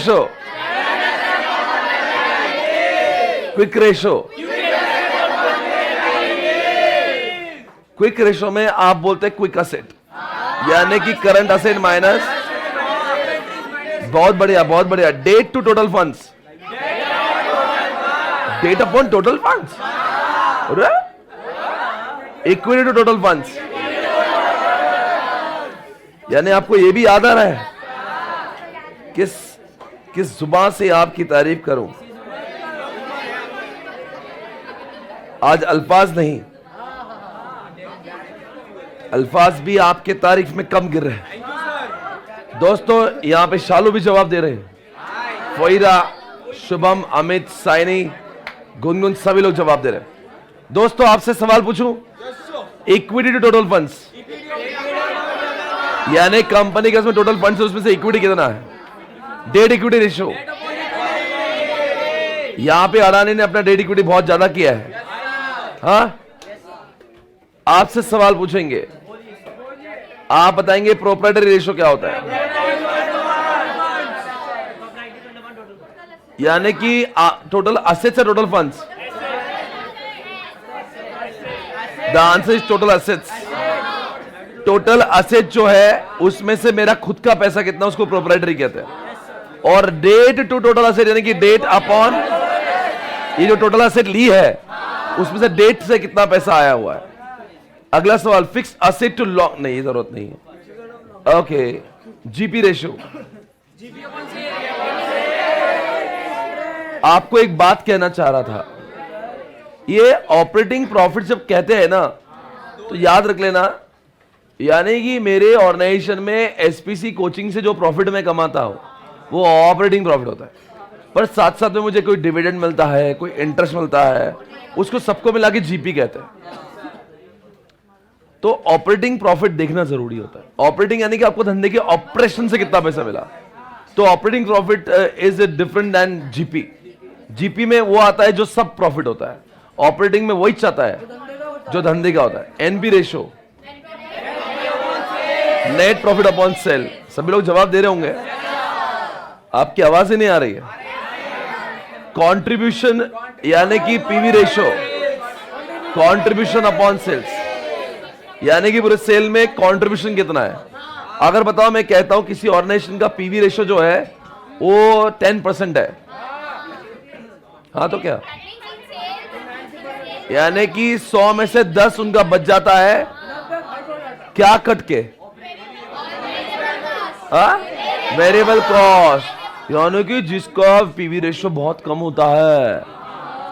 Ratio, quick ratio. Quick ratio में आप बोलते हैं क्विक असेट, यानी कि करंट असेट माइनस, बहुत बढ़िया बहुत बढ़िया, debt to total funds, debt upon total funds, equity to total funds. यानी आपको यह भी याद आ रहा है किस जुबान से आपकी तारीफ करूं। आज अल्फाज नहीं, अल्फाज भी आपके तारीफ में कम गिर रहे हैं। दोस्तों यहां पे शालू भी जवाब दे रहे हैं, फोइरा, शुभम, अमित, साइनी, गुनगुन, सभी लोग जवाब दे रहे हैं। दोस्तों आपसे सवाल पूछूं, इक्विटी टू टोटल फंड्स, यानी कंपनी के उसमें टोटल फंड्स है, उसमें से इक्विटी कितना है, डेट इक्विटी रेशियो। यहां पे अडानी ने अपना डेट इक्विटी बहुत ज्यादा किया है। हाँ, आपसे सवाल पूछेंगे, आप बताएंगे प्रोप्राइटरी रेशियो क्या होता है, यानी कि टोटल असेट्स है total funds. The answer is total assets. Total asset जो है उसमें से मेरा खुद का पैसा कितना, उसको प्रोप्राइटरी कहते हैं। और डेट टू टोटल असेट, यानी कि डेट अपॉन ये जो टोटल असेट ली है उसमें से डेट से कितना पैसा आया हुआ है। अगला सवाल, फिक्स असेट टू लॉन्ग, नहीं जरूरत नहीं है। Okay, GP ratio. आपको एक बात कहना चाह रहा था, ये ऑपरेटिंग प्रॉफिट जब कहते हैं ना तो याद रख लेना, यानी कि मेरे ऑर्गेनाइजेशन में एसपीसी कोचिंग से जो प्रॉफिट मैं कमाता हूं वो ऑपरेटिंग प्रॉफिट होता है, पर साथ साथ में मुझे कोई डिविडेंड मिलता है, कोई इंटरेस्ट मिलता है, उसको सबको मिला के जीपी कहते हैं। तो ऑपरेटिंग प्रॉफिट देखना जरूरी होता है। ऑपरेटिंग यानी कि आपको धंधे के ऑपरेशन से कितना पैसा मिला, तो operating profit is different than GP. GP में वो आता है जो सब प्रॉफिट होता है, ऑपरेटिंग में वही चाहता है जो धंधे का होता है। NP ratio, net profit upon sale. सभी लोग जवाब दे रहे होंगे, आपकी आवाज ही नहीं आ रही है। कंट्रीब्यूशन यानी कि PV ratio, contribution upon sales, यानी कि पूरे सेल में कंट्रीब्यूशन कितना है। अगर बताओ मैं कहता हूं किसी ऑर्गेनाइजेशन का पीवी रेशो जो है वो 10% है, हाँ तो क्या, यानी कि 100 में से 10 उनका बच जाता है, क्या कट के, वेरिएबल कॉस्ट, यानी कि जिसका पीवी रेशियो बहुत कम होता है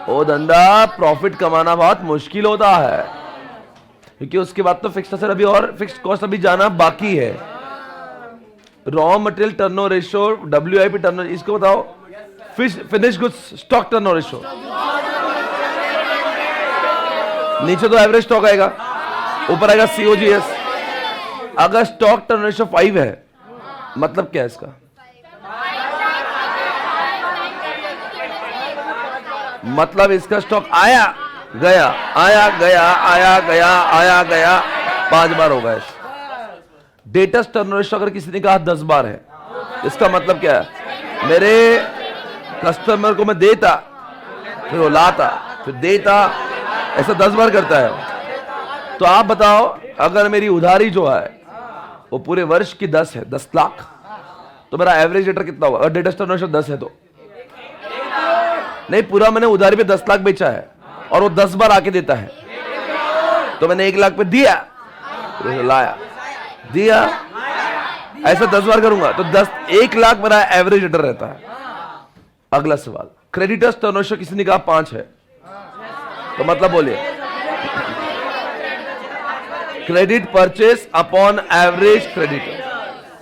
वो धंधा प्रॉफिट कमाना बहुत मुश्किल होता है, क्योंकि उसके बाद तो फिक्स्ड असेट अभी और फिक्स्ड कॉस्ट अभी जाना बाकी है। Raw material turnover ratio, WIP turnover, इसको बताओ। Finish goods stock turnover ratio, नीचे तो एवरेज स्टॉक आएगा, ऊपर आएगा सीओजीएस। अगर स्टॉक टर्नओवर रेशियो 5 है मतलब क्या है इसका, मतलब इसका स्टॉक आया गया आया गया आया गया आया गया 5 बार होगा। डेटर्स टर्नओवर रेशियो अगर किसी ने कहा 10 बार है, इसका मतलब क्या है, मेरे कस्टमर को मैं देता, फिर वो लाता, फिर देता, ऐसा 10 बार करता है। तो आप बताओ अगर मेरी उधारी जो है वो पूरे वर्ष की 10 है, 10 लाख, तो मेरा एवरेज डेटर कितना होगा। अगर डेटर्स टर्नओवर रेशियो 10 है तो नहीं, पूरा मैंने उधारी पे 10 लाख बेचा है और वो 10 बार आके देता है, तो मैंने 1 लाख पे दिया, लाया, दिया, ऐसा 10 बार करूंगा तो 1 लाख मेरा एवरेज रिटर्न रहता है। अगला सवाल, क्रेडिटर्स टर्नओवर रेशियो किसी ने कहा 5 है, तो मतलब बोलिए, credit purchase upon average creditor,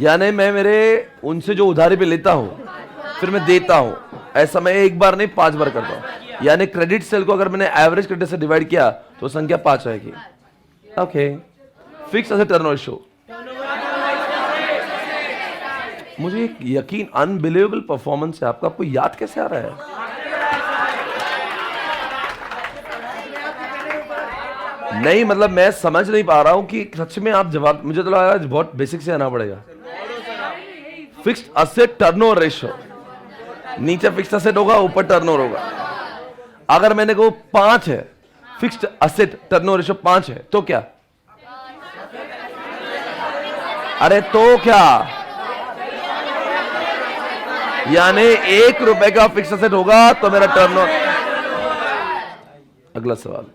यानी मैं मेरे उनसे जो उधारी पे लेता हूं फिर मैं देता हूं, ऐसा मैं 1 बार नहीं 5 बार करता हूं। यानी क्रेडिट सेल को अगर मैंने एवरेज क्रेडिट से डिवाइड किया तो संख्या 5 आएगी। Okay, fix asset turnover ratio, मुझे एक यकीन, अनबिलीवेबल परफॉर्मेंस है आपका, आपको याद कैसे आ रहा है। नहीं मतलब मैं समझ नहीं पा रहा हूं कि सच में आप जवाब, मुझे तो लगा बहुत बेसिक से आना पड़ेगा। फिक्स्ड एसेट टर्नओवर रेशियो, नीचे फिक्स्ड असेट होगा, ऊपर टर्नओवर होगा। अगर मैंने को 5 है, फिक्स्ड असेट टर्नओवर रेशियो 5 है, तो क्या? अरे तो क्या? यानी 1 रुपए का फिक्स्ड असेट होगा तो मेरा टर्नओवर। अगला सवाल,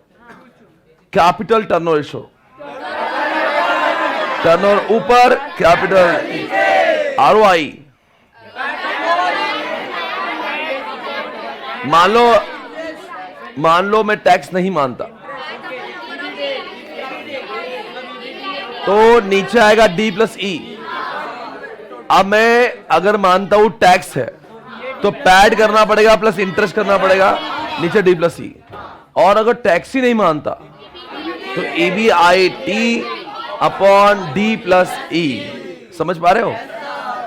कैपिटल टर्नओवर रेशियो, टर्नओवर ऊपर, कैपिटल आरओआई। मान लो मैं टैक्स नहीं मानता, तो नीचे आएगा डी प्लस ई। अब मैं अगर मानता हूं टैक्स है तो पैड करना पड़ेगा प्लस इंटरेस्ट करना पड़ेगा, नीचे डी प्लस ई। और अगर टैक्स ही नहीं मानता तो EBIT अपॉन डी प्लस ई। समझ पा रहे हो?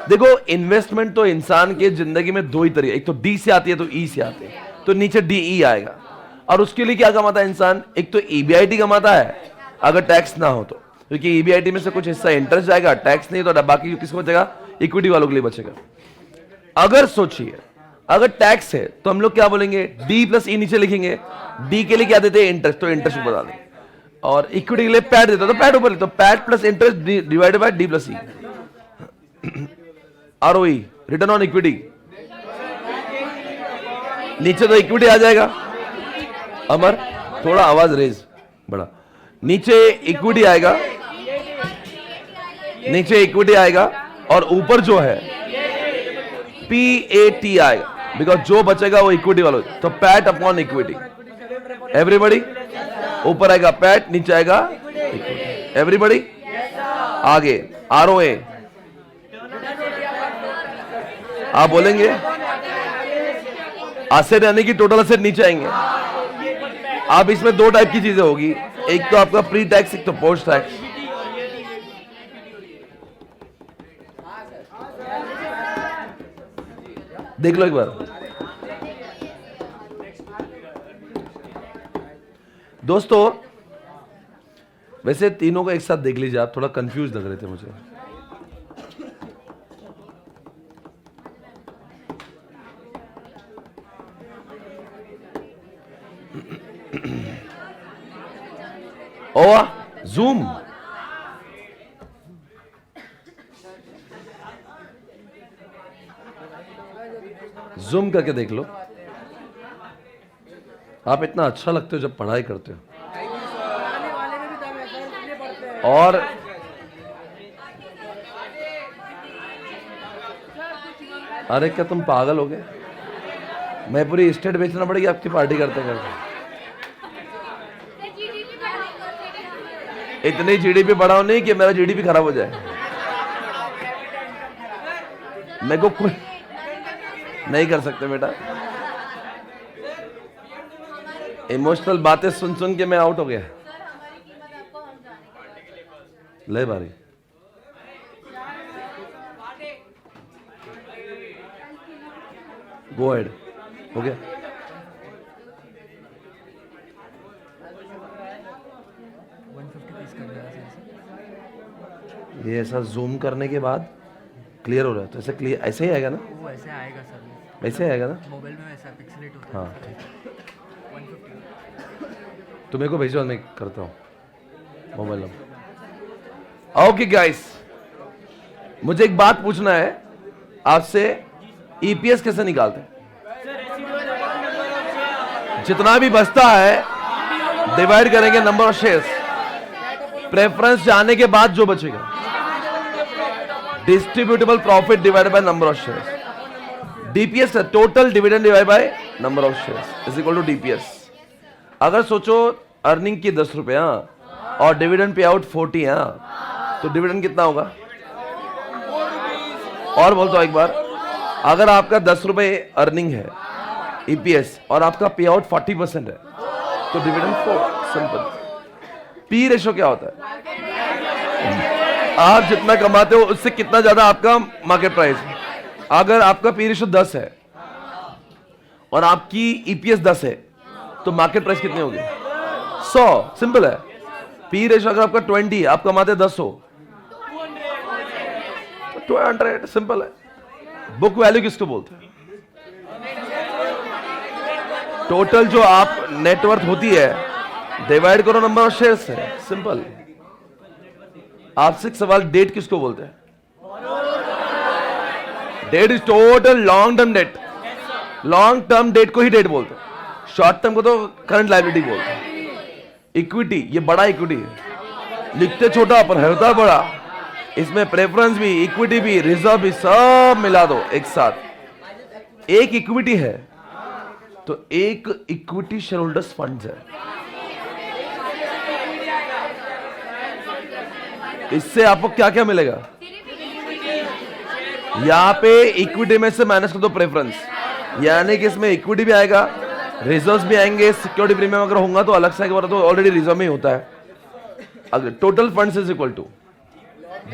देखो, इन्वेस्टमेंट तो इंसान के जिंदगी में 2 ही तरीके, एक तो डी से आती है तो ई से आती है, तो नीचे DE आएगा। और उसके लिए क्या कमाता है इंसान? एक तो EBIT कमाता है अगर टैक्स ना हो तो, क्योंकि EBIT में से कुछ हिस्सा इंटरेस्ट जाएगा, टैक्स नहीं तो बाकी किसको बचेगा? इक्विटी वालों के लिए बचेगा। अगर सोचिए अगर टैक्स है तो हम लोग क्या बोलेंगे? डी प्लस ई नीचे लिखेंगे। डी के लिए क्या देते हैं? इंटरेस्ट, तो इंटरेस्ट ऊपर डालेंगे। और इक्विटी के लिए पैड देता तो पैड ऊपर, तो pad plus interest divided by D plus E. ROE, return on equity, नीचे तो इक्विटी आ जाएगा। अमर थोड़ा आवाज रेज बड़ा, नीचे इक्विटी आएगा, नीचे इक्विटी आएगा और ऊपर जो है PAT आएगा, बिकॉज जो बचेगा वो इक्विटी वालों, तो पैट अपॉन इक्विटी। एवरीबॉडी, ऊपर आएगा पैट, नीचे आएगा इक्विटी। एवरीबॉडी, आगे ROA आप बोलेंगे, असेट यानी कि टोटल असेट नीचे आएंगे। अब इसमें 2 टाइप की चीजें होगी, एक तो आपका प्री टैक्स, एक तो पोस्ट टैक्स। देख लो एक बार दोस्तों, वैसे तीनों को एक साथ देख लीजिए, आप थोड़ा कंफ्यूज लग रहे थे मुझे। ओ जूम, जूम करके देख लो। आप इतना अच्छा लगते हो जब पढ़ाई करते हो। और अरे क्या तुम पागल हो गए? मैं पूरी स्टेट बेचना पड़ेगी आपकी पार्टी करते करते। इतनी जीडीपी बढ़ाओ नहीं कि मेरा जीडीपी खराब हो जाए। मेरे को कोई नहीं कर सकते बेटा। इमोशनल बातें सुन सुन के मैं आउट हो गया। ले बारी, गो हेड, हो गया। ये ऐसा जूम करने के बाद क्लियर हो रहा है, तो ऐसे क्लियर ऐसे ही आएगा ना? वो ऐसे आएगा सर, ऐसे आएगा ना? मोबाइल में ऐसा पिक्सेलेट होता है। हाँ ठीक, 150 तो मेरे को भेजो, मैं करता हूँ मोबाइल नंबर। ओके गाइस, मुझे एक बात पूछना है आपसे, ईपीएस कैसे निकालते हैं? जितना भी बचता है डिवाइड करेंगे नंबर ऑफ शेयर्स, प्रेफरेंस जाने के बाद जो बचेगा distributable profit divided by number of shares. DPS है total dividend divide by number of shares is equal to DPS. अगर सोचो अर्निंग की 10 रुपए और डिविडेंड पे आउट 40 तो डिविडेंड कितना होगा? और बोलता हूं एक बार, अगर आपका 10 रुपए अर्निंग है ईपीएस और आपका पे आउट 40% है तो डिविडेंड 4। सिंपल। पी रेशो क्या होता है? आप जितना कमाते हो उससे कितना ज्यादा आपका मार्केट प्राइस। अगर आपका पी रेशो 10 है और आपकी ईपीएस 10 है तो मार्केट प्राइस कितनी होगी? 100। सिंपल है। पी रेशो अगर आपका 20 आप कमाते 10 हो तो 200। सिंपल है। बुक वैल्यू किसको बोलते हैं? टोटल जो आप नेटवर्थ होती है डिवाइड करो नंबर ऑफ शेयर्स से, सिंपल। आपसे एक सवाल, डेट किसको बोलते हैं? Debt is total long term debt. Long term debt को ही डेट बोलते हैं, शॉर्ट टर्म को तो करंट लायबिलिटी बोलते हैं। इक्विटी, ये बड़ा इक्विटी है, लिखते छोटा पर होता बड़ा। इसमें प्रेफरेंस भी, इक्विटी भी, रिजर्व भी, सब मिला दो एक साथ, एक इक्विटी है। तो एक इक्विटी शेयर होल्डर्स फंड्स है। इससे आपको क्या क्या मिलेगा? यहां पे इक्विटी में से माइनस कर दो प्रेफरेंस, यानी कि इसमें इक्विटी भी आएगा, रिजर्व्स भी आएंगे, सिक्योरिटी प्रीमियम अगर होगा तो अलग से आएगा, तो ऑलरेडी रिजर्व में ही होता है। अगर total funds is equal to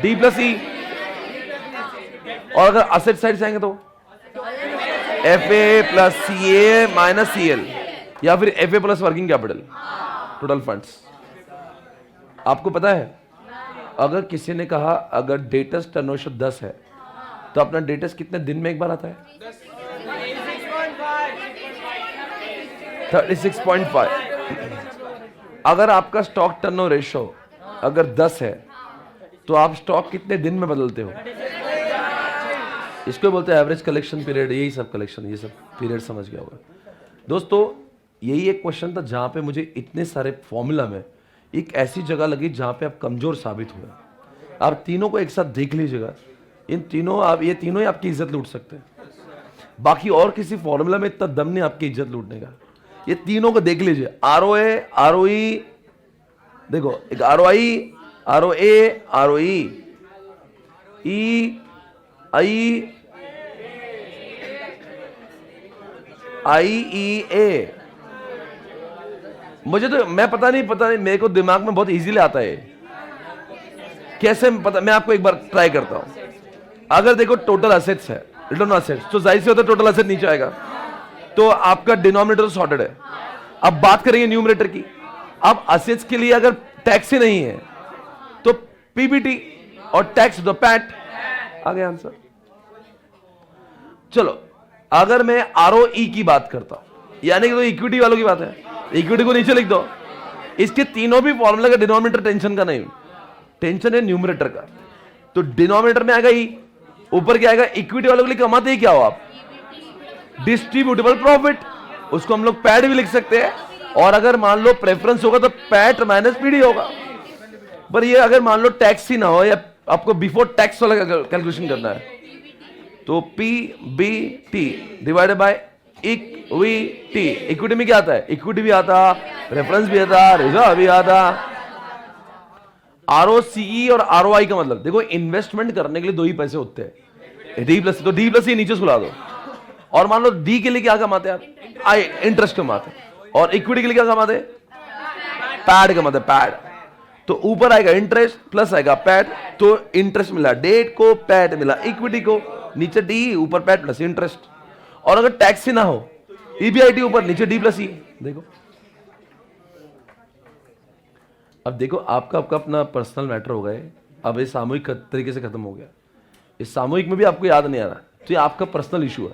D plus E, और अगर असेट साइड से आएंगे तो F A plus C A minus C L, या फिर F A plus working capital, total funds. आपको पता है अगर किसी ने कहा अगर डेटस टर्नओवर 10 है तो अपना डेटस कितने दिन में एक बार आता है? 36.5। अगर आपका स्टॉक टर्नओवर रेशो अगर 10 है तो आप स्टॉक कितने दिन में बदलते हो? इसको बोलते हैं एवरेज कलेक्शन पीरियड। यही सब कलेक्शन, ये सब पीरियड समझ गया होगा दोस्तों। यही एक क्वेश्चन था जहां पे मुझे इतने सारे फॉर्मूला में एक ऐसी जगह लगी जहां पे आप कमजोर साबित हुए। आप तीनों को एक साथ देख लीजिएगा, इन तीनों ये तीनों ही आपकी इज्जत लूट सकते हैं। बाकी और किसी फॉर्मूला में इतना दम नहीं आपकी इज्जत लूटने का। ये तीनों को देख लीजिए, आरओए, आरओई, देखो एक आरओआई, आरओए, आरओई, ई आई, IEA। मुझे तो मैं पता नहीं मेरे को दिमाग में बहुत इजीली आता है कैसे पता। मैं आपको एक बार ट्राई करता हूं। अगर देखो टोटल असेट्स है, रिटर्न असेट्स, तो जाहिर से होता है टोटल असेट नीचे आएगा, तो आपका डिनोमिनेटर सॉर्टेड है। अब बात करेंगे न्यूमरेटर की। अब असेट्स के लिए अगर टैक्स ही नहीं है तो पीबीटी, और टैक्स तो पैट। आ गया आंसर। चलो अगर मैं आरओई की बात करता हूं, यानी कि तो इक्विटी वालों की बात है, इक्विटी को नीचे लिख दो। इसके तीनों भी फॉर्मूला का डिनोमिनेटर टेंशन का नहीं, टेंशन है न्यूमरेटर का। तो डिनोमिनेटर में आएगा ई, ऊपर क्या आएगा? इक्विटी वालों के लिए कमाते ही क्या हो आप? डिस्ट्रीब्यूटेबल प्रॉफिट, उसको हम लोग पैड भी लिख सकते हैं। और अगर मान लो प्रेफरेंस होगा तो पैट माइनस पीडी होगा। पर ये अगर मान लो टैक्स ही ना हो, या आपको बिफोर टैक्स वाला कैलकुलेशन करना है, तो PBT divided by equity. Equity में क्या आता है? इक्विटी भी आता, रेफरेंस भी आता, रिजर्व भी आता। आरओसीई और आरओआई का मतलब देखो, इन्वेस्टमेंट करने के लिए दो ही पैसे होते हैं, डी प्लस। तो डी प्लस ये नीचे सुला दो। और मान लो डी के लिए क्या कमाते हैं आप? आई, इंटरेस्ट कमाते हैं। और इक्विटी के लिए क्या कमाते हैं? पैड कमाते हैं, पैड। तो ऊपर आएगा इंटरेस्ट, प्लस आएगा पैड, तो इंटरेस्ट मिला डेट को, पैड मिला इक्विटी को, नीचे डी, ऊपर पैड प्लस इंटरेस्ट। और अगर टैक्स ही ना हो, ईबीआईटी ऊपर, नीचे डी प्लस ई। देखो अब देखो, आपका अपना पर्सनल मैटर हो गए, अब ये सामूहिक तरीके से खत्म हो गया। इस सामूहिक में भी आपको याद नहीं आ रहा, तो ये आपका पर्सनल इशू है।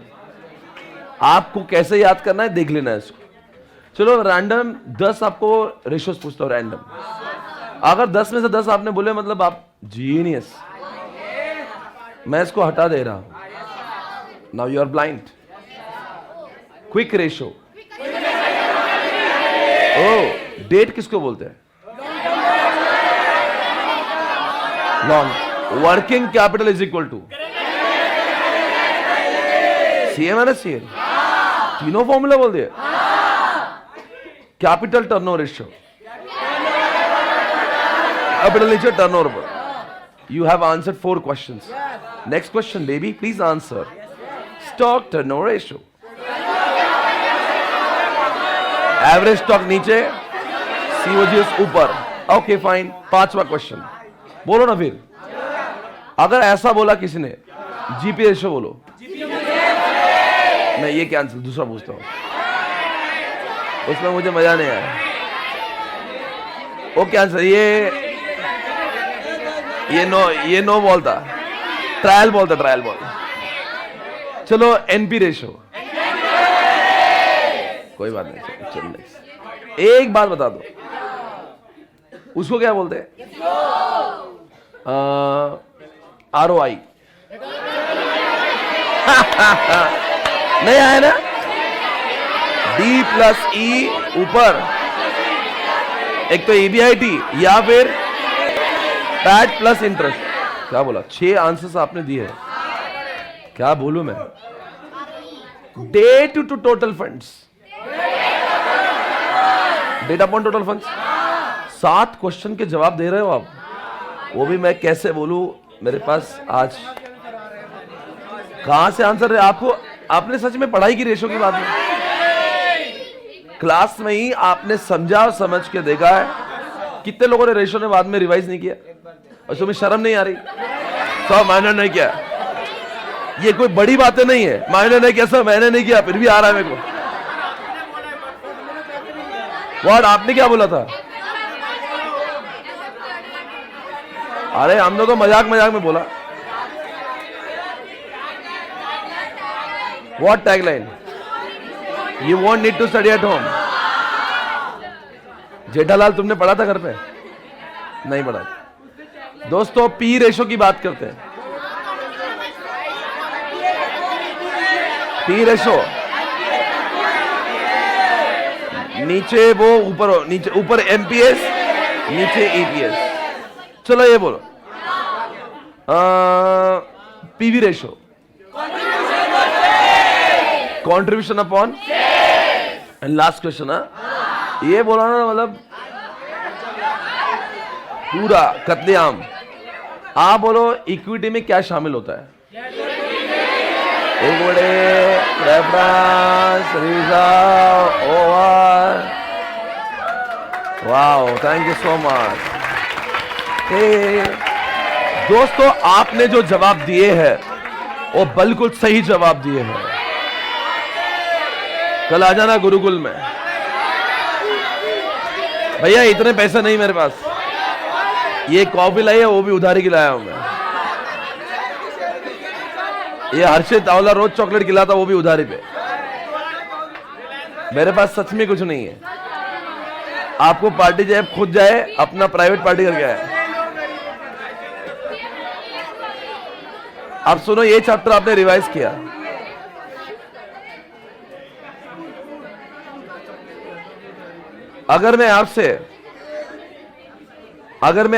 आपको कैसे याद करना है देख लेना है इसको। चलो रैंडम 10 आपको रेशियोज पूछता हूं, रैंडम। अगर 10 में से 10 आपने बोले मतलब आप जीनियस। मैं इसको हटा दे रहा हूं। Now you are blind. Quick ratio. ओ, डेट किसको बोलते हैं? Long. Working capital is equal to CA minus CL. तीनों फॉर्मूला बोल दिए। कैपिटल टर्नओवर रेशियो, कैपिटल नीचे टर्नओवर पर। You have answered 4 questions. Next question baby, please answer. Stock turnover ratio, average stock नीचे, सीओजीएस ऊपर। Okay fine. 5वां question बोलो ना फिर। अगर ऐसा बोला किसी ने, जीपी रेशियो बोलो। मैं ये कैंसिल, दूसरा पूछता हूं, उसमें मुझे मजा नहीं आया। वो कैंसिल। ये नो बॉल था, ट्रायल बॉल था, ट्रायल बॉल। चलो एनपी रेशियो, कोई बात नहीं, चल नेक्स्ट। एक बात बता दो, उसको क्या बोलते हैं? ROI। नहीं आया ना? D+E ऊपर, एक तो EBIT या फिर पैट प्लस इंटरेस्ट। क्या बोला? 6 आंसर्स आपने दिए हैं, क्या बोलूं मैं? Debt to total funds, debt upon total funds. 7 question के जवाब दे रहे हो आप, वो भी मैं कैसे बोलूं? मेरे पास आज कहां से आंसर है? आपको, आपने सच में पढ़ाई की रेशो की बात में क्लास में ही आपने समझा और समझ के देखा है? कितने लोगों ने रेशो ने बाद में रिवाइज नहीं किया? और तुम्हें शर्म नहीं आ रही? सब मैंने नहीं किया, ये कोई बड़ी बातें नहीं है। मैंने नहीं किया, सब मैंने नहीं किया, फिर भी आ रहा है मेरे को। व्हाट? आपने क्या बोला था? अरे हमने तो मजाक मजाक में बोला। What tagline? You won't need to study at home. Jethalal तुमने पढ़ा था घर पे? नहीं पढ़ा। दोस्तों पी रेशो की बात करते हैं। पी रेशो नीचे वो ऊपर, नीचे ऊपर MPS, नीचे EPS। चलो ये बोलो, PV ratio, contribution upon, and last question. ये बोला ना, मतलब पूरा कत्लेआम। आप बोलो इक्विटी में क्या शामिल होता है? Equity, preference, reserve, over. Wow, thank you so much. दोस्तों आपने जो जवाब दिए हैं वो बिल्कुल सही जवाब दिए हैं। कल आ जाना गुरुकुल में। भैया इतने पैसे नहीं मेरे पास, ये कॉफी लाई है वो भी उधारी की लाया हूं मैं। ये हर्षित आंवला रोज चॉकलेट खिलाता, वो भी उधारी पे। मेरे पास सच में कुछ नहीं है। आपको पार्टी जाए, खुद जाए, अपना प्राइवेट पार्टी करके आए। अब सुनो, ये चैप्टर आपने रिवाइज किया। अगर मैं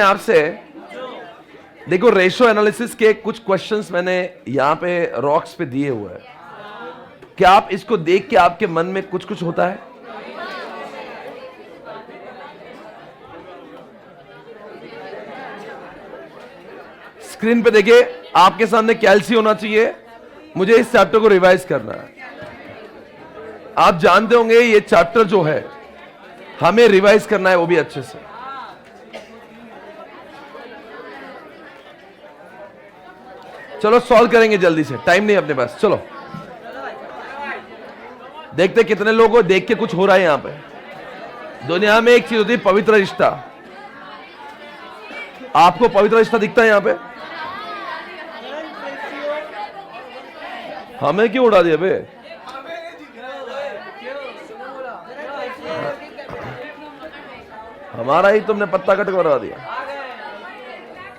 आपसे देखो, रेशो एनालिसिस के कुछ क्वेश्चंस मैंने यहां पे रॉक्स पे दिए हुए हैं। क्या आप इसको देख के आपके मन में कुछ कुछ होता है? स्क्रीन पे देखिए, आपके सामने कैल्सी होना चाहिए। मुझे इस चैप्टर को रिवाइज करना है। आप जानते होंगे ये चैप्टर जो है हमें रिवाइज करना है, वो भी अच्छे से। चलो सॉल्व करेंगे जल्दी से, टाइम नहीं अपने पास। चलो देखते कितने लोगों को देख के कुछ हो रहा है यहां पे। दुनिया में एक चीज होती है पवित्र रिश्ता। आपको पवित्र रिश्ता दिखता है यहां पे? हमें क्यों उड़ा दिया बे? हमारा ही तुमने पत्ता कट करवा दिया।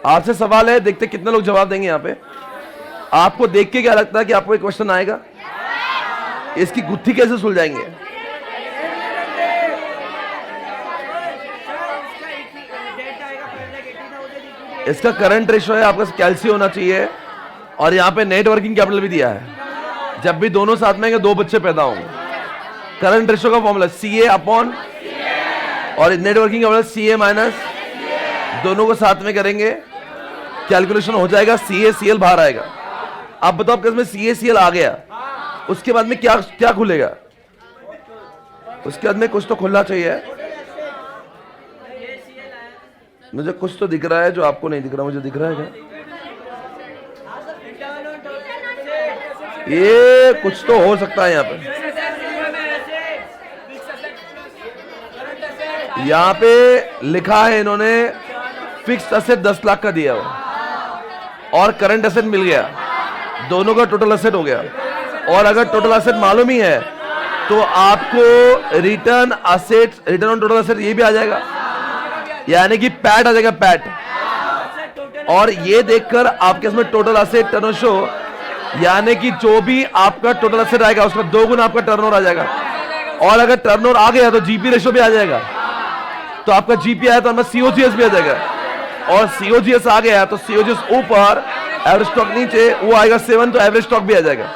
आपसे सवाल है, देखते कितने लोग जवाब देंगे यहां पे। आपको देख के क्या लगता है कि आपको एक क्वेश्चन आएगा? इसकी गुत्थी कैसे सुलझाएंगे? इसका करंट रेशो है, आपका कैल्सी होना चाहिए, और यहां पे नेट वर्किंग कैपिटल भी दिया है। जब भी दोनों साथ में आएंगे 2 बच्चे पैदा होंगे। करंट रेशो का फॉर्मूला CA अपॉन, और net working capital CA minus, दोनों को साथ में करेंगे, कैलकुलेशन हो जाएगा, CACL बाहर आएगा। अब बताओ आपके इसमें CACL आ गया, उसके बाद में क्या क्या खुलेगा? उसके बाद में कुछ तो खुलना चाहिए। मुझे कुछ तो दिख रहा है जो आपको नहीं दिख रहा। मुझे दिख रहा है क्या? ये कुछ तो हो सकता है यहां पे। यहां पे लिखा है इन्होंने फिक्स्ड असेट 10 लाख का दिया हुआ, और करंट असेट मिल गया, दोनों का टोटल असेट हो गया। और अगर टोटल असेट मालूम ही है तो आपको return asset, return on total asset ये भी आ जाएगा, यानी कि पैट आ जाएगा, पैट। और ये देखकर आपके इसमें टोटल असेट टर्नओवर शो, यानी कि जो भी आपका टोटल असेट आएगा उसका 2 गुना आपका टर्नओवर आ जाएगा। और अगर टर्नओवर आ गया तो जीपी रेशो भी आ जाएगा। तो आपका जीपी आया तो हमें सीओजीएस भी आ जाएगा, और सीओजीएस आ गया तो सीओजीएस ऊपर, एवरेज स्टॉक नीचे, वो आएगा 7, तो एवरेज स्टॉक भी आ जाएगा।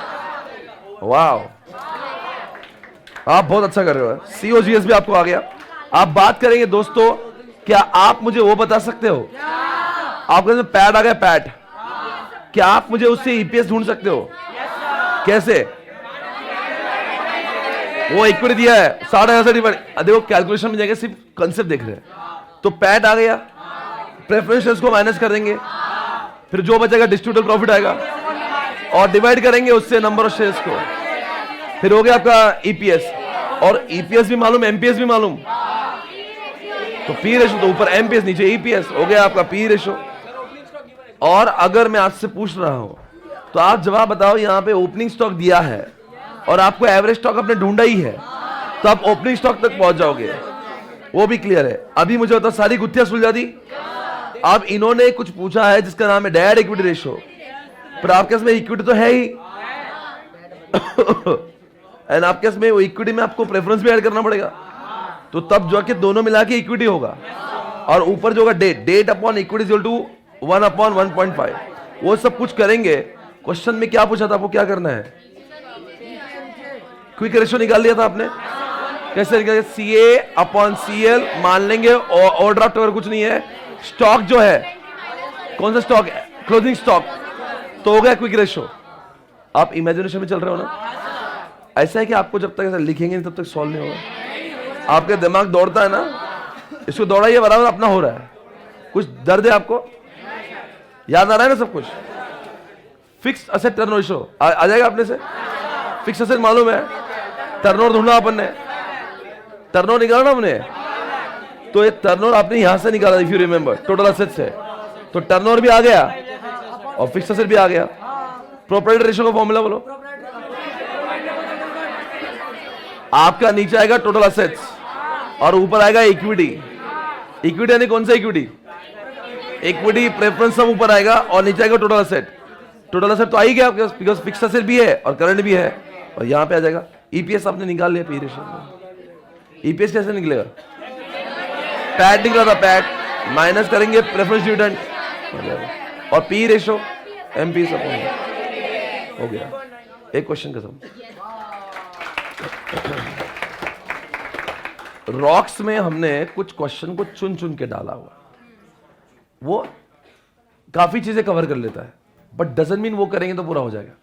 वाह, आप बहुत अच्छा कर रहे हो। सीओजीएस भी आपको आ गया। आप बात करेंगे दोस्तों, क्या आप मुझे वो बता सकते हो, आपके पैड आ गया, पैड, क्या आप मुझे उससे ईपीएस ढूंढ सकते हो? कैसे? वो इक्विटी दिया है 60,000, देखो कैलकुलेशन में जाएगा, सिर्फ कंसेप्ट देख रहे हैं। तो पैड आ गया, प्रेफरेंस को माइनस कर देंगे, फिर जो बचेगा डिस्ट्रीब्यूटर प्रॉफिट आएगा, और डिवाइड करेंगे उससे नंबर ऑफ शेयर्स को, फिर हो गया आपका ईपीएस। और ईपीएस भी मालूम, एमपीएस भी मालूम। तो पी रेशो तो ऊपर एमपीएस, नीचे ईपीएस, हो गया आपका पी रेशो। और अगर मैं आपसे पूछ रहा हूं तो आप जवाब बताओ, यहां पे ओपनिंग स्टॉक दिया है और आपको एवरेज स्टॉक आपने ढूंढा ही है, तो आप ओपनिंग स्टॉक तक पहुंच जाओगे, वो भी क्लियर है। अभी मुझे बताओ, सारी गुत्थियां सुलझा दी। अब इन्होंने कुछ पूछा है जिसका नाम है डायरेक्ट इक्विटी रेशो, पर आपके इसमें इक्विटी तो है ही एंड आपके इसमें वो इक्विटी में आपको प्रेफरेंस भी ऐड करना पड़ेगा, तो तब जो कि दोनों मिला के इक्विटी होगा। और ऊपर जो होगा debt upon equity equal to 1/1.5, वो सब कुछ करेंगे। क्वेश्चन में क्या पूछा था, आपको क्या करना है? क्विक रेशो निकाल लिया था आपने, कैसे निकाल? सीए अपॉन सीएल मान लेंगे, और ओवरड्राफ्ट अगर कुछ नहीं है, स्टॉक जो है कौन सा स्टॉक है, क्लोजिंग स्टॉक, तो हो गया क्विक रेशो। आप इमेजिनेशन में चल रहे हो ना? ऐसा है कि आपको जब तक ऐसा लिखेंगे तब तक सॉल्व नहीं होगा। आपके दिमाग दौड़ता है ना, इसको दौड़ाइए, बराबर अपना हो रहा है। कुछ दर्द है आपको? याद आ रहा है ना सब कुछ? फिक्स असेट टर्नओवर रेशो आ जाएगा अपने से। फिक्स असेट मालूम है, टर्नओवर ढूंढा अपन ने, टर्नओवर निकाला ना हमने, तो ये टर्नओवर आपने यहां से निकाला, if you remember, total asset से। तो टर्नओवर भी आ गया और फिक्स असेट भी आ गया। प्रोपर्टी रेशो का फॉर्मूला बोलो। आपका नीचे आएगा टोटल असेट्स और ऊपर आएगा इक्विटी। इक्विटी यानी कौन सा इक्विटी? इक्विटी प्रेफरेंस सब ऊपर आएगा और नीचे आएगा टोटल असेट। टोटल असेट तो आ ही गया आपके पास, बिकॉज फिक्स असेट भी है और करंट भी है, और यहां पे आ जाएगा ईपीएस। आपने निकाल लिया पी रेशो में। ईपीएस कैसे निकलेगा? पैट निकला था, पैट माइनस करेंगे प्रेफरेंस डिविडेंड, और पी रेशो एमपी सब हो गया। एक क्वेश्चन खत्म। रॉक्स में हमने कुछ क्वेश्चन को चुन चुन के डाला हुआ, वो काफी चीजें कवर कर लेता है, बट डजंट मीन वो करेंगे तो पूरा हो जाएगा।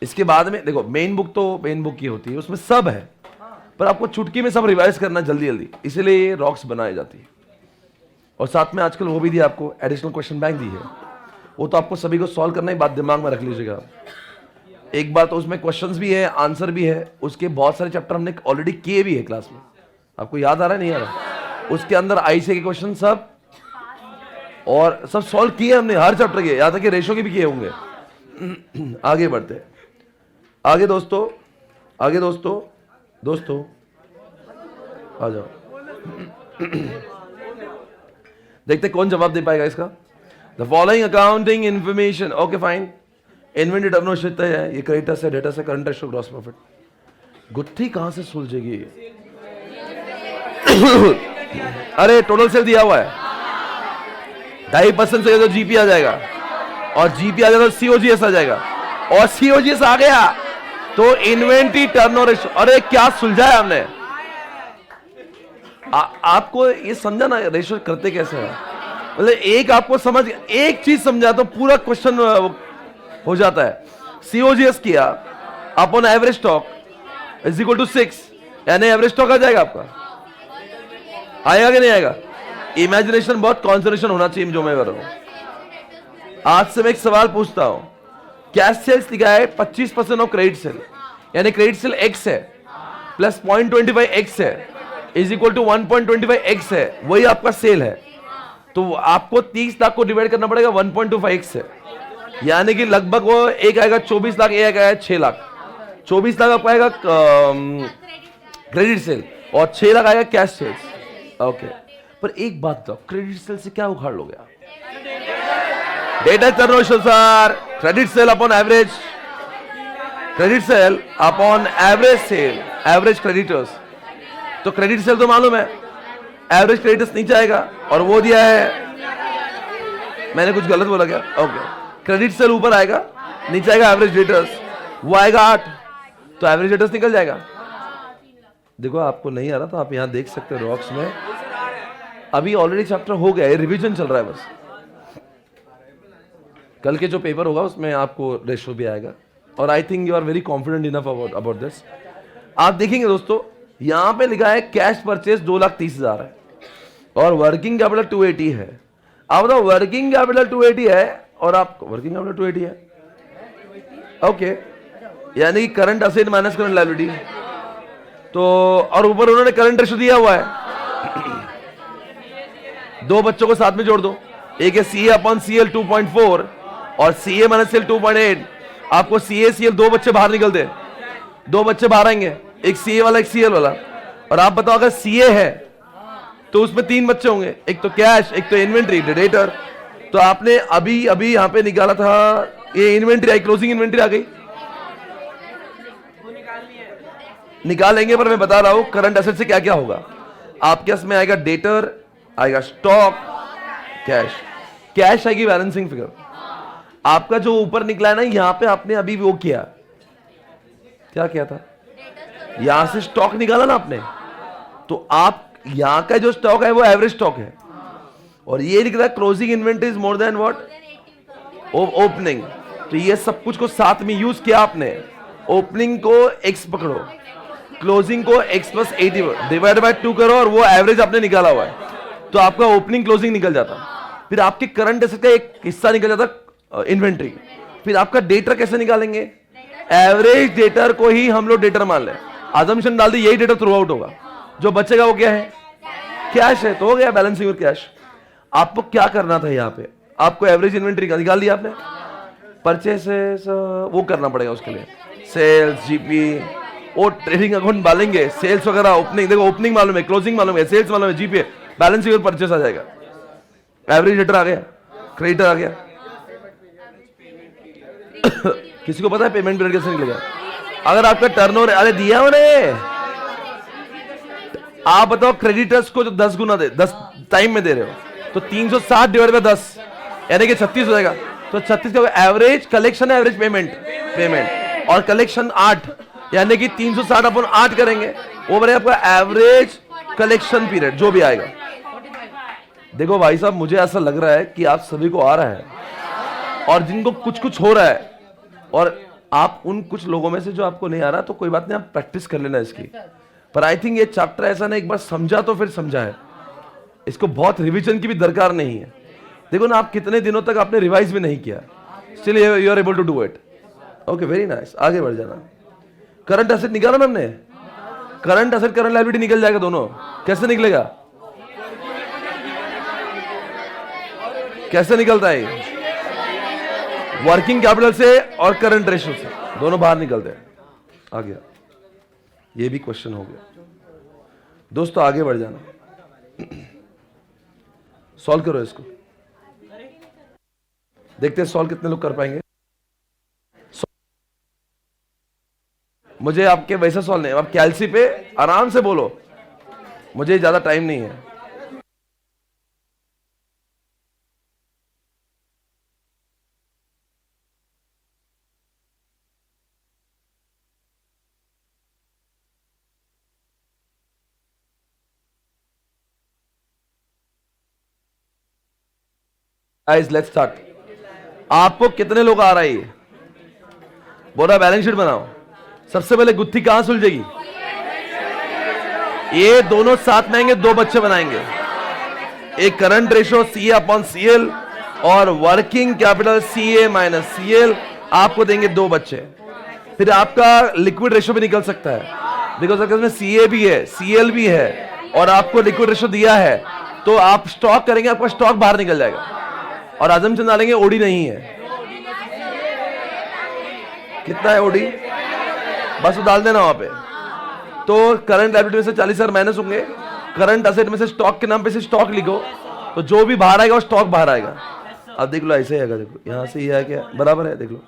इसके बाद में देखो, मेन बुक तो मेन बुक की होती है, उसमें सब है, पर आपको चुटकी में सब रिवाइज करना जल्दी जल्दी, इसलिए ये रॉक्स बनाई जाती है। और साथ में आजकल वो भी दिया आपको, एडिशनल क्वेश्चन बैंक दी है, वो तो आपको सभी को सॉल्व करना ही, बात दिमाग में रख लीजिएगा। एक बार तो उसमें क्वेश्चंस भी है, आंसर भी है, उसके बहुत सारे चैप्टर हमने ऑलरेडी किए भी है क्लास में। आपको याद आ रहा है नहीं आ रहा? उसके अंदर आईसीए के क्वेश्चन सब और सब सॉल्व किए हमने, हर चैप्टर के, यहां तक कि रेशो के भी किए होंगे। आगे बढ़ते, आगे दोस्तों, आगे दोस्तों, दोस्तों आ जाओ। देखते कौन जवाब दे पाएगा इसका। The following accounting information, okay fine. Inventory turnover है, ये क्रेडिटर्स है, डेटर्स है, करंट रेशो, ग्रॉस प्रॉफिट। गुत्थी कहां से सुलझेगी? अरे टोटल सेल दिया हुआ है, 2.5% से तो जीपी आ जाएगा, और जीपी आ जाएगा तो सीओजीएस आ जाएगा, और सीओजीएस आ गया तो इन्वेंटरी टर्नओवर रेशो। अरे क्या सुलझाया हमने। आपको ये समझा ना रेशो करते कैसे है, मतलब एक आपको समझ, एक चीज समझा तो पूरा क्वेश्चन हो जाता है। सीओजीएस किया upon average stock is equal to 6, यानी एवरेज स्टॉक आ जाएगा आपका। आएगा कि नहीं आएगा? इमेजिनेशन बहुत कॉन्सेंट्रेशन होना चाहिए जो मैं कर रहा हूं। आज से मैं एक सवाल पूछता हूं, कैश सेल्स लिखा है 25% ऑफ क्रेडिट सेल, यानी क्रेडिट सेल x है प्लस 0.25 x है इज इक्वल टू 1.25 x है, वही आपका सेल है। तो आपको 30 लाख को डिवाइड करना पड़ेगा 1.25 x से, यानी कि लगभग वो एक आएगा 24 लाख, एक आएगा 6 लाख। 24 लाख आपको आएगा क्रेडिट सेल और 6 लाख आएगा कैश सेल्स। ओके, पर एक बात बताओ, क्रेडिट सेल से क्या उखाड़ लोगे आप? Debtor turnover sir, credit sale upon average, credit sale upon average sale, average creditors. तो क्रेडिट सेल तो मालूम है, एवरेज क्रेडिटर्स नीचे आएगा और वो दिया है, मैंने कुछ गलत बोला क्या? ओके, क्रेडिट सेल ऊपर आएगा, नीचे आएगा एवरेज डेटर्स, वो आएगा 8, तो एवरेज डेटर्स निकल जाएगा। देखो आपको नहीं आ रहा तो आप यहां देख सकते हो रॉक्स में, अभी ऑलरेडी चैप्टर हो गया है, रिवीजन चल रहा है बस। कल के जो पेपर होगा उसमें आपको रेशो भी आएगा और I think you are very confident enough about this. आप देखेंगे दोस्तों, यहां पे लिखा है कैश परचेज 2,30,000 है और वर्किंग कैपिटल 280 है। आप बताओ, वर्किंग कैपिटल 280 है और आप वर्किंग कैपिटल 280 है, ओके, यानी कि current asset minus current liability, तो और ऊपर उन्होंने करंट रेशो दिया हुआ है। दो बच्चों को साथ में जोड़ दो, एक है CA अपॉन CL 2.4 और CA माइनस CL 2.8। आपको CA CL दो बच्चे बाहर निकलते, दो बच्चे बाहर आएंगे, एक CA वाला एक CL वाला। और आप बताओ अगर CA है तो उसमें 3 बच्चे होंगे, एक तो कैश, एक तो इन्वेंट्री डेटर। तो आपने अभी अभी यहां पे निकाला था, ये इन्वेंट्री आई, क्लोजिंग इन्वेंट्री आ गई, निकालेंगे। पर मैं बता रहा हूं करंट एसेट से क्या क्या होगा। आपके इसमें आएगा डेटर, आएगा स्टॉक, कैश, कैश आएगी बैलेंसिंग फिगर। आपका जो ऊपर निकला है ना, यहां पे आपने अभी वो किया, क्या किया था, यहां से स्टॉक निकाला ना आपने, तो आप यहां का जो स्टॉक है वो एवरेज स्टॉक है और ये लिख रहा है closing inventory is more than what opening. तो ये सब कुछ को साथ में यूज किया आपने। ओपनिंग को x पकड़ो, क्लोजिंग को x + 80 डिवाइड बाय 2 करो और वो एवरेज आपने निकाला हुआ है, तो आपका ओपनिंग क्लोजिंग निकल जाता। फिर आपके करंट एसेट का एक हिस्सा निकल जाता इन्वेंट्री। फिर आपका डेटर कैसे निकालेंगे? एवरेज डेटर को ही हम लोग डेटर मान लें, अजम्पशन डाल दी यही डेटर थ्रू आउट होगा, जो बचेगा वो क्या है, कैश है, तो हो गया बैलेंसिंग और कैश। आपको क्या करना था, यहाँ पे आपको एवरेज इन्वेंट्री का निकाल लिया आपने, परचेसेस वो करना पड़ेगा उसके लिए, सेल्स, जीपी, वो ट्रेडिंग अकाउंट डालेंगे, सेल्स वगैरह, ओपनिंग, देखो ओपनिंग मालूम है, क्लोजिंग मालूम है, सेल्स मालूम है, जीपी, बैलेंसिंग और परचेस आ जाएगा, एवरेज डेटर आ गया, क्रेडिटर आ गया। किसी को पता है पेमेंट पीरियड कैसे निकलेगा? अगर आपका टर्नओवर, अरे दिया मैंने, आप बताओ क्रेडिटर्स को जो 10 गुना दे, 10 टाइम में दे रहे हो, तो 360 डिवाइड बाय 10 यानी कि 36 हो जाएगा। तो 36 का एवरेज कलेक्शन है, एवरेज पेमेंट और कलेक्शन 8 यानी कि 360 अपन 8 करेंगे, वो बनेगा आपका एवरेज कलेक्शन पीरियड जो भी आएगा। देखो भाई साहब, मुझे ऐसा लग रहा है कि आप सभी को आ रहा है और जिनको कुछ कुछ हो रहा है, और आप उन कुछ लोगों में से जो आपको नहीं आ रहा, तो कोई बात नहीं, आप प्रैक्टिस कर लेना इसकी। पर आई थिंक ये चैप्टर ऐसा ना, एक बार समझा तो फिर समझा है, इसको बहुत रिवीजन की भी दरकार नहीं है। देखो ना, आप कितने दिनों तक आपने रिवाइज भी नहीं किया, still you are able to do it. Okay, very nice, आगे बढ़ जाना। करंट एसेट निकाला ना हमने, करंट एसेट करंट लायबिलिटी निकल जाएगा दोनों। कैसे निकलेगा, कैसे निकलता है? वर्किंग कैपिटल से और करंट रेशियो से, दोनों बाहर निकलते हैं। आ गया, ये भी क्वेश्चन हो गया। दोस्तों आगे बढ़ जाना, सॉल्व करो इसको, देखते हैं सॉल्व कितने लोग कर पाएंगे। मुझे आपके वैसा सॉल्व नहीं, आप कैलसी पे आराम से बोलो, मुझे ज्यादा टाइम नहीं है। Guys let's start. आपको कितने लोग आ रहा है ये बोला? बैलेंस शीट बनाओ। सबसे पहले गुत्थी कहां सुलझेगी? ये दोनों साथ में आएंगे, दो बच्चे बनाएंगे, एक करंट रेशो CA/CL और वर्किंग कैपिटल CA-CL, आपको देंगे दो बच्चे। फिर आपका लिक्विड रेशो भी निकल सकता है, बिकॉज इसमें CA भी है, CL भी है और आपको लिक्विड रेशो दिया है, तो आप स्टॉक करेंगे, आपका स्टॉक बाहर निकल जाएगा और अजम्पशन डालेंगे ओडी नहीं है। कितना है ओडी? बस वो डाल देना वहां पे। तो करंट लायबिलिटी में से 40,000 माइनस होंगे, करंट असेट में से स्टॉक के नाम पे से स्टॉक लिखो, तो जो भी बाहर आएगा वो स्टॉक बाहर आएगा। अब देख लो ऐसे ही आएगा, देखो यहां से ये है क्या बराबर है, देख लो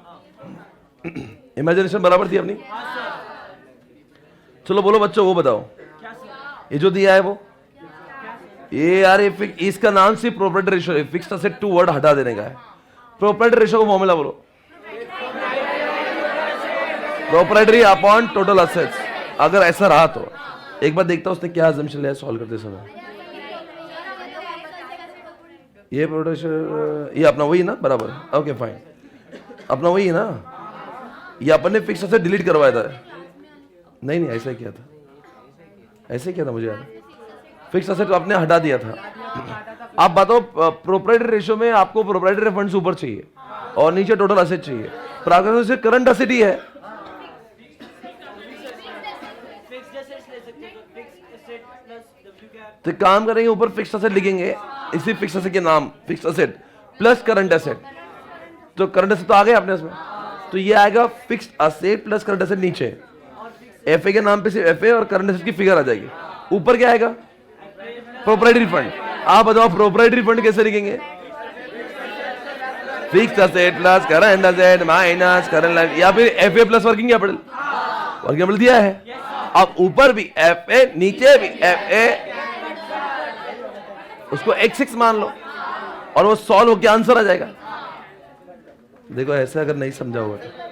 इमेजिनेशन बराबर थी अपनी। चलो बोलो बच्चों, वो बताओ ये जो दिया है वो ये यार इसका नाम सिर्फ प्रोप्राइटरी रेशियो है, फिक्स्ड असेट टू वर्ड हटा देने का है। प्रोप्राइटरी रेशियो का फॉर्मूला बोलो, प्रोप्राइटरी अपॉन टोटल असेट्स। अगर ऐसा रहा तो एक बार देखता हूं उसने क्या अजम्पशन लिया सॉल्व करते समय। ये प्रोप्राइटरी ये अपना वही ना, बराबर, ओके फाइन, अपना वही है ना। ये अपन ने फिक्स असेट डिलीट करवाया था, नहीं ऐसा ही किया था, ऐसे किया था मुझे याद। फिक्स असेट आपने हटा दिया था। आप बताओ प्रोप्राइटरी रेशियो में आपको प्रोप्राइटरी फंड्स ऊपर चाहिए और नीचे टोटल असेट चाहिए, प्राकृतिक से करंट असेट ही है। तो काम करेंगे ऊपर फिक्स असेट लिखेंगे, इसी फिक्स असेट के नाम fix asset plus current asset. तो करंट असेट तो आ गया अपने उसमें, तो ये आएगा fix asset plus current asset नीचे, एफए के नाम पे सिर्फ एफए और करंट असेट की फिगर आ जाएगी। ऊपर क्या आएगा प्रोप्राइटरी फंड। आप बताओ प्रोप्राइटरी फंड कैसे लिखेंगे, fixed asset plus current asset minus current liability, या फिर FA plus working capital. Working capital दिया है, अब ऊपर भी एफए नीचे भी एफए, उसको x6 मान लो और वो सॉल्व होकर आंसर आ जाएगा। देखो ऐसा अगर नहीं समझा होगा तो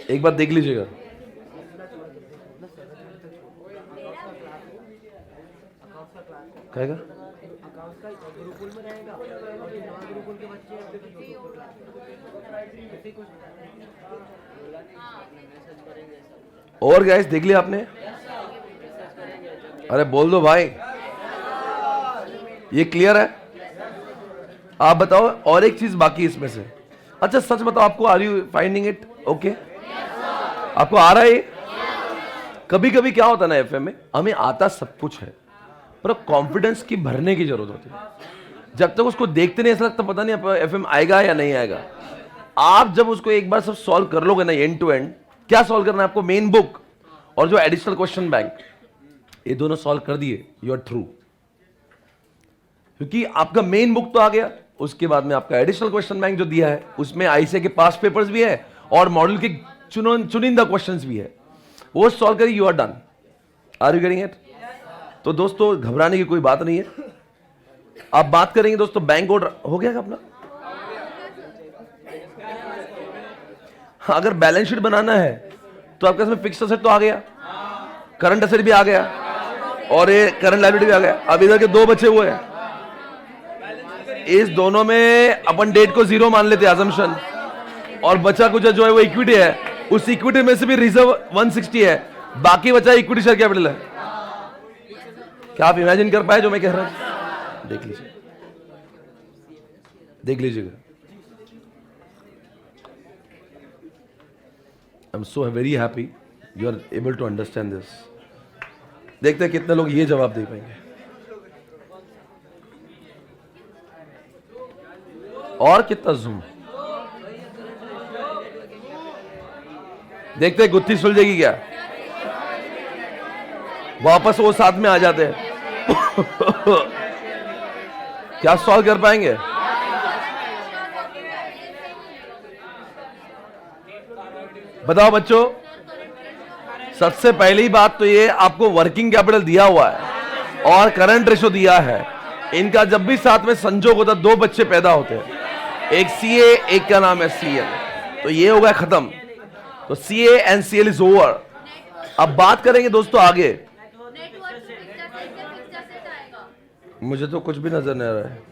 एक बार देख लीजिएगा। कहेगा और गैस देख लिया आपने, अरे बोल दो भाई, ये क्लियर है। आप बताओ और एक चीज बाकी इसमें से, अच्छा सच बताओ आपको, are you finding it okay, आपको आ रहा है ये? कभी कभी क्या होता है ना एफएम में, हमें आता सब कुछ है पर कॉन्फिडेंस की भरने की जरूरत होती है। जब तक उसको देखते नहीं ऐसा लगता पता नहीं एफएम आएगा या नहीं आएगा। आप जब उसको एक बार सब सॉल्व कर लोगे ना एंड टू एंड, क्या सॉल्व करना है आपको, मेन बुक और जो एडिशनल क्वेश्चन बैंक, ये दोनों सॉल्व कर दिए, यू आर थ्रू। क्योंकि आपका मेन बुक तो आ गया, उसके बाद में आपका एडिशनल क्वेश्चन बैंक जो दिया है उसमें आईसीए के पास पेपर्स भी है और मॉडल के चुनिंदा क्वेश्चंस भी है, वो सॉल्व करिए, you are done. Are you getting it? तो दोस्तों घबराने की कोई बात नहीं है। आप बात करेंगे दोस्तों बैंक कोड हो गया अपना। अगर बैलेंस शीट बनाना है तो आपके इसमें फिक्स्ड असेट तो आ गया, करंट असेट भी आ गया और ये करंट लायबिलिटी भी आ गया। अब इधर के दो बचे हुए हैं, इस दोनों में अपन डेट को 0 मान लेते हैं अजम्पशन, और बचा कुछ जो है वो इक्विटी है, उस इक्विटी में से भी रिजर्व 160 है, बाकी बचा इक्विटी शेयर कैपिटल है। क्या आप इमेजिन कर पाए जो मैं कह रहा हूं? देख लीजिए, देख लीजिएगा। I am so very happy you are able to understand this. देखते हैं कितने लोग ये जवाब दे पाएंगे। और कितना जूम, देखते हैं गुत्थी सुलझेगी क्या, वापस वो साथ में आ जाते हैं। क्या सॉल्व कर पाएंगे? बताओ बच्चों, सबसे पहली बात तो ये आपको वर्किंग कैपिटल दिया हुआ है और करंट रेशो दिया है। इनका जब भी साथ में संजोग होता है, दो बच्चे पैदा होते हैं, एक सीए एक का नाम है सीएल, तो ये हो गया खत्म। तो CA and CL is over. अब बात करेंगे दोस्तों आगे। मुझे तो कुछ भी नजर नहीं आ रहा है,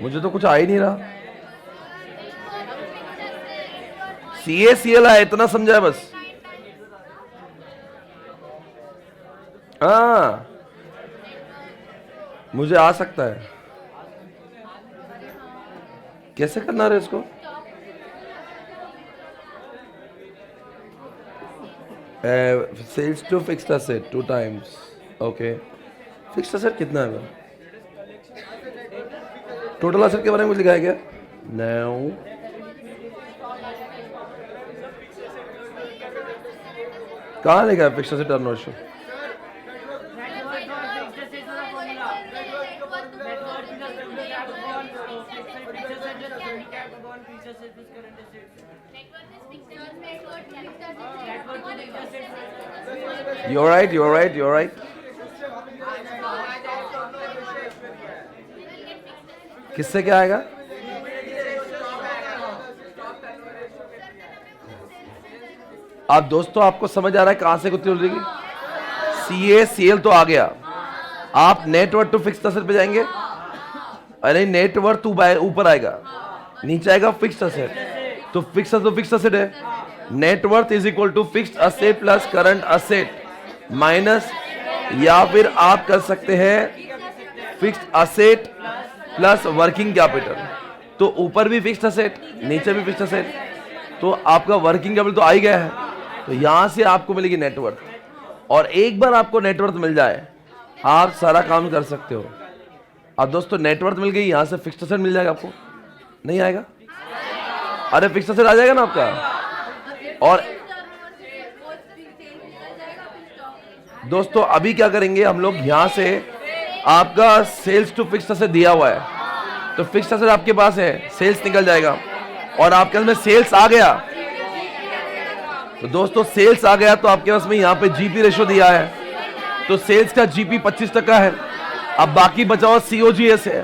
मुझे तो कुछ आ ही नहीं रहा। सीए सीएल है, इतना समझा है बस। हाँ मुझे आ सकता है, कैसे करना है इसको? Sales to fixed asset 2 times, okay. Fixed asset कितना है? टोटल असेट के बारे में कुछ लिखा है क्या? नो, कहाँ लिखा है fixed asset turnover ratio? You're right, you're right, you're right. किससे क्या आएगा? आप दोस्तों, आपको समझ आ रहा है कहां से कुछ उड़ जाएगी? CA CL तो आ गया, आप नेटवर्थ टू फिक्स्ड असेट पे जाएंगे? अरे नेटवर्थ ऊपर आएगा, नीचे आएगा फिक्स्ड असेट। तो फिक्स्ड असेट है। Net worth is equal to fixed asset plus current asset minus, या फिर आप कर सकते हैं fixed asset plus working capital. तो ऊपर भी फिक्स्ड असेट, नीचे भी फिक्स्ड असेट, तो आपका वर्किंग कैपिटल तो आ ही गया है। तो यहां से आपको मिलेगी नेटवर्थ, और एक बार आपको नेटवर्थ मिल जाए आप सारा काम कर सकते हो। अब दोस्तों नेटवर्थ मिल गई, यहां से फिक्स्ड असेट मिल जाएगा आपको, नहीं आएगा? अरे फिक्स्ड असेट आ जाएगा ना आपका। और दोस्तों अभी क्या करेंगे हम लोग, यहां से आपका सेल्स टू फिक्स्ड असेट दिया हुआ है, तो फिक्स्ड असेट आपके पास है, सेल्स निकल जाएगा, और आपके पास में सेल्स आ गया। तो दोस्तों सेल्स आ गया तो आपके पास में यहाँ पे जीपी रेशो दिया है, तो सेल्स का जीपी 25% है। अब बाकी बचा हुआ सीओजीएस है,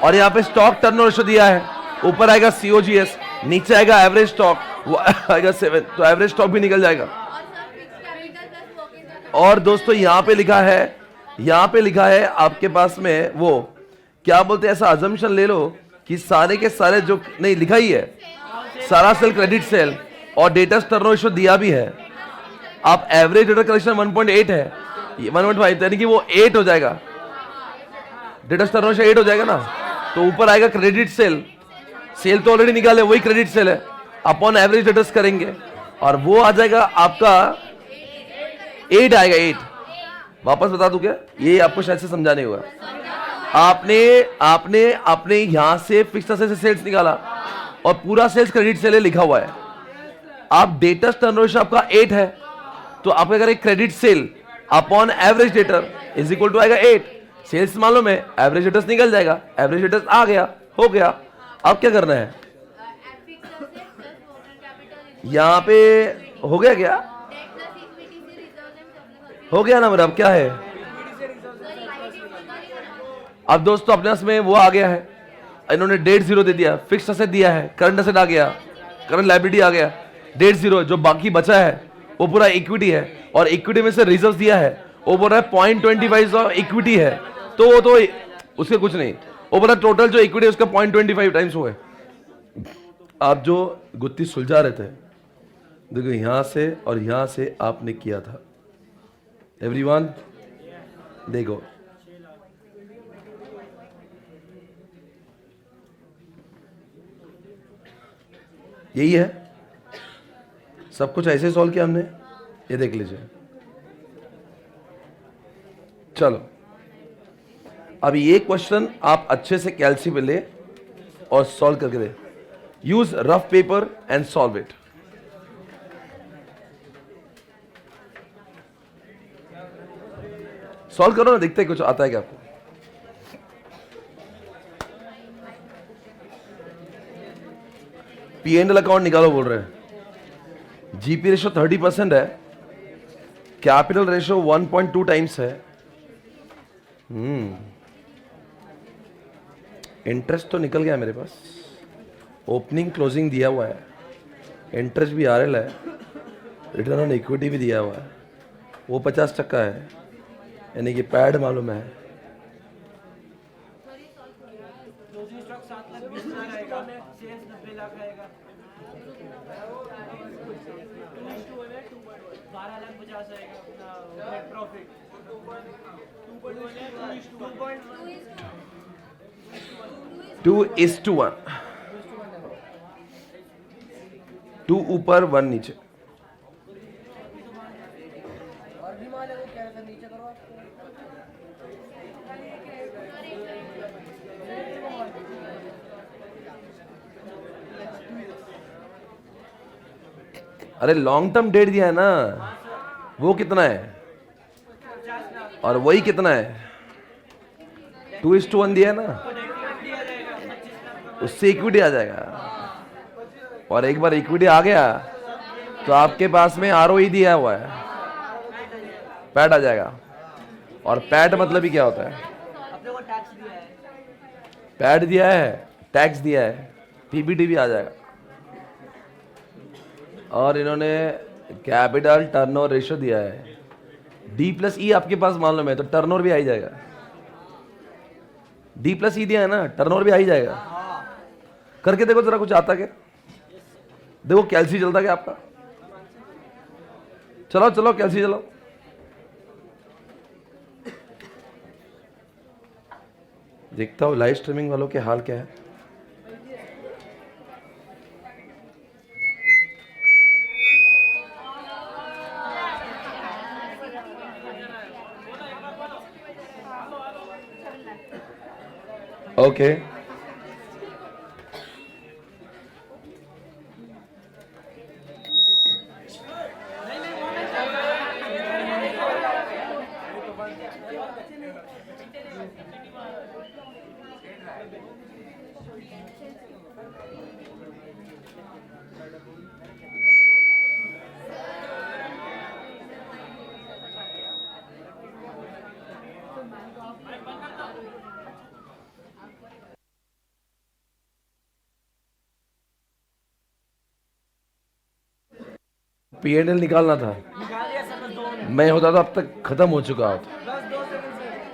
और यहाँ पे स्टॉक टर्नओवर रेशो दिया है, ऊपर आएगा सीओजीएस, नीचे आएगा एवरेज स्टॉक, वो आएगा 7, तो एवरेज स्टॉक भी निकल जाएगा। और दोस्तों यहाँ पे लिखा है, यहाँ पे लिखा है आपके पास में वो क्या बोलते हैं, ऐसा अजम्पशन ले लो कि सारे के सारे जो नहीं लिखा ही है, सारा सेल क्रेडिट सेल, और डेटा टर्नओवर रेशियो दिया भी है। आप एवरेज डेटा कलेक्शन 1.8 है, 1.5, यानी कि वो 8 हो जाएगा, डेटा टर्नओवर रेशियो 8 हो जाएगा ना। तो ऊपर आएगा क्रेडिट सेल, सेल तो ऑलरेडी निकाले, वही क्रेडिट सेल है, अपॉन एवरेज डेटा करेंगे, और वो आ जाएगा आपका 8 आएगा, 8। वापस बता दूं क्या, ये आपको शायद से समझा नहीं हुआ। आपने यहां से फिक्स्ड असेट से सेल्स निकाला, और पूरा सेल्स क्रेडिट सेल लिखा हुआ है। आप डेटा टर्नओवर रेशियो आपका 8 है, तो आप अगर एक credit sale upon average debtor is equal to आएगा 8। सेल्स मालूम है, एवरेज डेटर्स निकल जाएगा, एवरेज डेटर्स आ गया, हो गया। अब क्या करना है, यहां पे हो गया क्या, हो गया ना मेरा। अब क्या है, अब दोस्तों अपने पास में वो आ गया है, इन्होंने 0.5 दे दिया, फिक्स्ड असेट दिया है, करंट असेट आ गया, करंट लायबिलिटी आ गया 0.5, जो बाकी बचा है वो पूरा इक्विटी है, और इक्विटी में से रिजर्व दिया है, वो बोल रहा है 0.25 इक्विटी है, तो वो तो उसके कुछ नहीं, वो बोला टोटल जो इक्विटी है उसका 0.25 टाइम्स हुआ है। आप जो गुत्ती सुलझा रहे थे, देखो यहां से और यहां से आपने किया था, एवरीवन देखो, यही है, सब कुछ ऐसे सॉल्व किया हमने, ये देख लीजिए। चलो अब ये क्वेश्चन आप अच्छे से कैलसी पे ले और सॉल्व करके दे। Use rough paper and solve it. Solve करो ना, देखते हैं कुछ आता है क्या आपको। P&L अकाउंट निकालो बोल रहे हैं। जीपी रेशो 30% है, कैपिटल रेशो 1.2 टाइम्स है। इंटरेस्ट तो निकल गया मेरे पास, ओपनिंग क्लोजिंग दिया हुआ है, इंटरेस्ट भी आरएल है, रिटर्न ऑन इक्विटी भी दिया हुआ है, वो 50% है, यानी कि पैड मालूम है। टू इज टू 1, 2 ऊपर 1 नीचे। अरे लॉन्ग टर्म डेट दिया है ना, वो कितना है और वही कितना है, 2:1 दिया है ना, उससे इक्विटी आ जाएगा। और एक बार इक्विटी आ गया तो आपके पास में आरओई दिया हुआ है, पैट आ जाएगा। और पैट मतलब ही क्या होता है, पैट दिया है, टैक्स दिया है, पीबीटी भी आ जाएगा। और इन्होंने कैपिटल टर्नओवर रेशियो दिया है, D+E आपके पास मालूम है तो टर्नओवर भी आ ही जाएगा। D+E दिया है ना, टर्नओवर भी आ ही जाएगा। करके देखो जरा, कुछ आता क्या? देखो कैलसी चलता क्या आपका? चलो चलो कैलसी चलो। देखता हूँ लाइव स्ट्रीमिंग वालों के हाल क्या है। ओके P&L निकालना था, मैं होता तो अब तक खत्म हो चुका होता।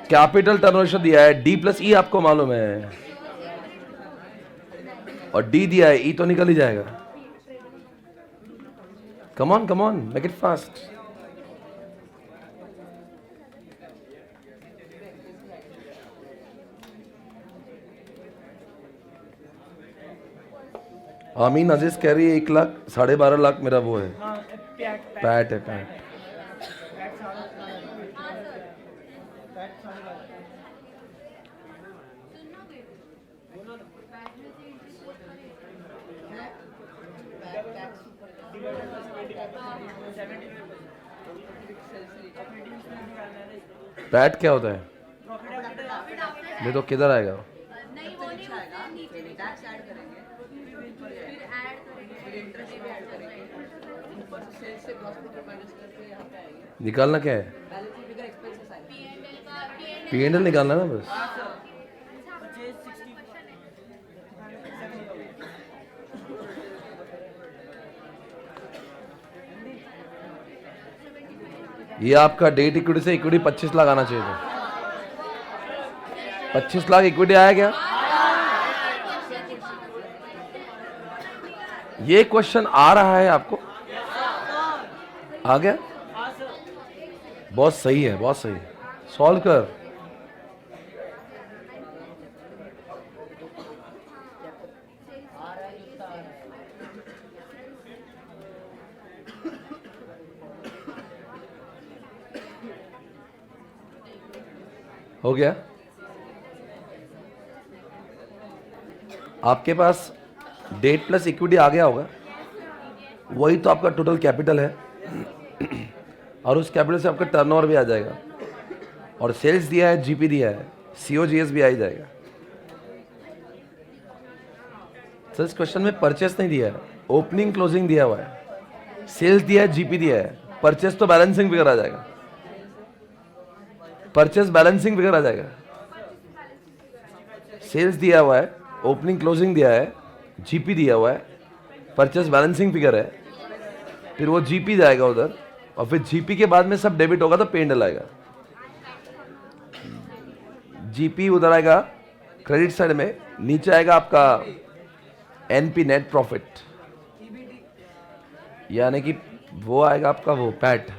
कैपिटल टर्नओवर दिया है, D+E आपको मालूम है, और D दिया है, E तो निकल ही जाएगा। Come on make it fast. आमीन अजीज कह रही है 1 लाख 12.5 लाख मेरा वो है, पैट है पैट। पैट क्या होता है? ये तो किधर आएगा? निकालना क्या है? P&L निकालना ना बस। ये आपका डेट इक्विटी से इक्विटी 25 लाख आना चाहिए था। 25 लाख इक्विटी आया क्या? ये क्वेश्चन आ रहा है आपको? आ गया? बहुत सही है, बहुत सही। सॉल्व कर। हो गया? आपके पास डेट प्लस इक्विटी आ गया होगा, वही तो आपका टोटल कैपिटल है, और उस कैपिटल से आपका टर्नओवर भी आ जाएगा, और सेल्स दिया है, जीपी दिया है, सीओजीएस भी आ ही जाएगा। सर इस क्वेश्चन में परचेस नहीं दिया है, ओपनिंग क्लोजिंग दिया हुआ है, सेल्स दिया है, जीपी दिया है, परचेस तो बैलेंसिंग फिगर आ जाएगा, परचेस बैलेंसिंग फिगर आ जाएगा। सेल्स दिया हुआ है, ओपनिंग क्लोजिंग दिया है, जीपी दिया हुआ है, परचेस बैलेंसिंग फिगर है, फिर वो जीपी जाएगा उधर, और फिर जीपी के बाद में सब डेबिट होगा तो P&L आएगा। जीपी उधर आएगा क्रेडिट साइड में, नीचे आएगा आपका एनपी नेट प्रॉफिट, यानी कि वो आएगा आपका वो पैट।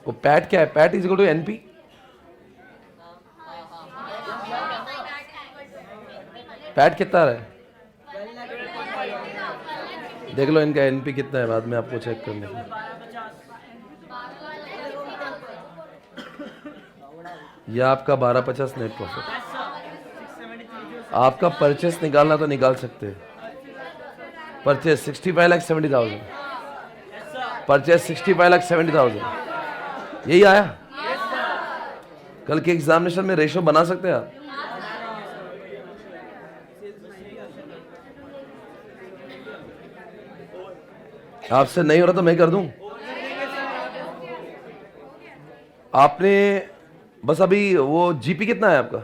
वो पैट क्या है? PAT is equal to NP. PAT कितना है? देख लो इनका एनपी कितना है, बाद में आपको चेक करने को। ये आपका 1250 नेट प्रॉफिट। आपका परचेस निकालना तो निकाल सकते हैं। परचेस 65,70,000, परचेस 65,70,000, यही आया। कल के एग्जामिनेशन में रेशो बना सकते हैं आप। आपसे नहीं हो रहा तो मैं कर दूं। आपने बस अभी वो जीपी कितना है आपका,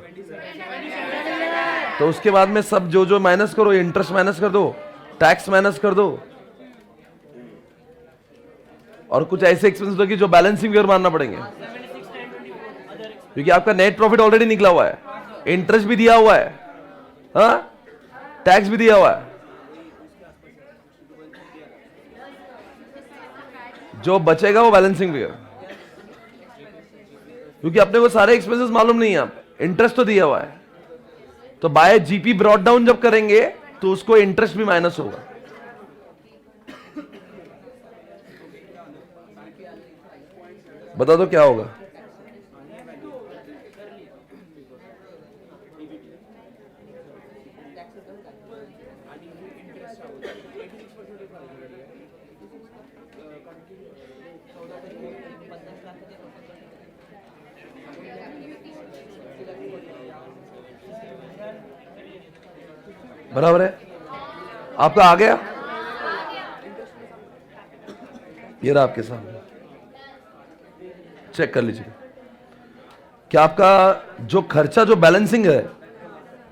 तो उसके बाद में सब जो जो माइनस करो, इंटरेस्ट माइनस कर दो, टैक्स माइनस कर दो, और कुछ ऐसे एक्सपेंसेस होगी जो बैलेंसिंग फिगर मानना पड़ेंगे, क्योंकि आपका नेट प्रॉफिट ऑलरेडी निकला हुआ है, इंटरेस्ट भी दिया हुआ है, हाँ, टैक्स भी दिया हुआ है। जो बचेगा वो बैलेंसिंग फिगर, क्योंकि अपने को सारे एक्सपेंसेस मालूम नहीं है, आप इंटरेस्ट तो दिया हुआ है, तो बाय जीपी ब्रॉट डाउन जब करेंगे तो उसको इंटरेस्ट भी माइनस होगा। बता दो क्या होगा। बराबर है, आपका आ गया, ये रहा आपके सामने, चेक कर लीजिए। क्या आपका जो खर्चा जो बैलेंसिंग है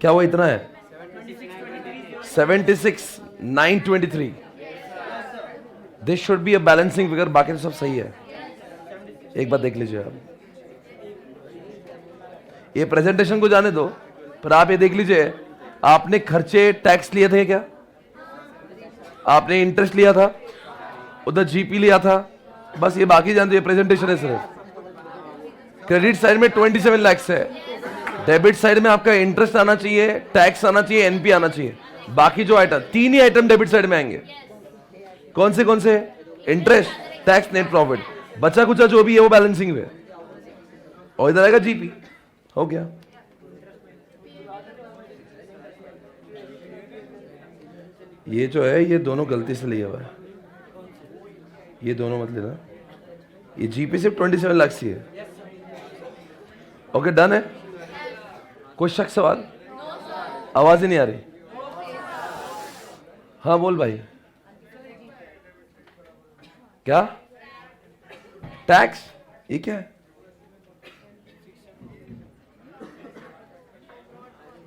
क्या वो इतना है, 76,923। This should be a balancing figure, बाकी तो सब सही है। एक बार देख लीजिए आप, ये प्रेजेंटेशन को जाने दो, पर आप ये देख लीजिए, आपने खर्चे टैक्स लिए थे क्या, आपने इंटरेस्ट लिया था, उधर जीपी लिया था, बस ये बाकी जानते हैं, प्रेजेंटेशन है सिर्फ। क्रेडिट साइड में 27 लाख है, डेबिट साइड में आपका इंटरेस्ट आना चाहिए, टैक्स आना चाहिए, एनपी आना चाहिए, बाकी जो आइटम, तीन ही आइटम डेबिट साइड में आएंगे। कौन से? इंटरेस्ट, टैक्स, नेट प्रॉफिट, बचा कुचा जो भी है वो बैलेंसिंग में, और इधर आएगा जीपी। हो गया। ये जो है ये दोनों गलती से लिया हुआ है, ये दोनों मत लेना, ये जीपी सिर्फ 27 लाख ही है। ओके, डन है। कोई शक सवाल? आवाज ही नहीं आ रही। हाँ बोल भाई। क्या टैक्स, ये क्या है?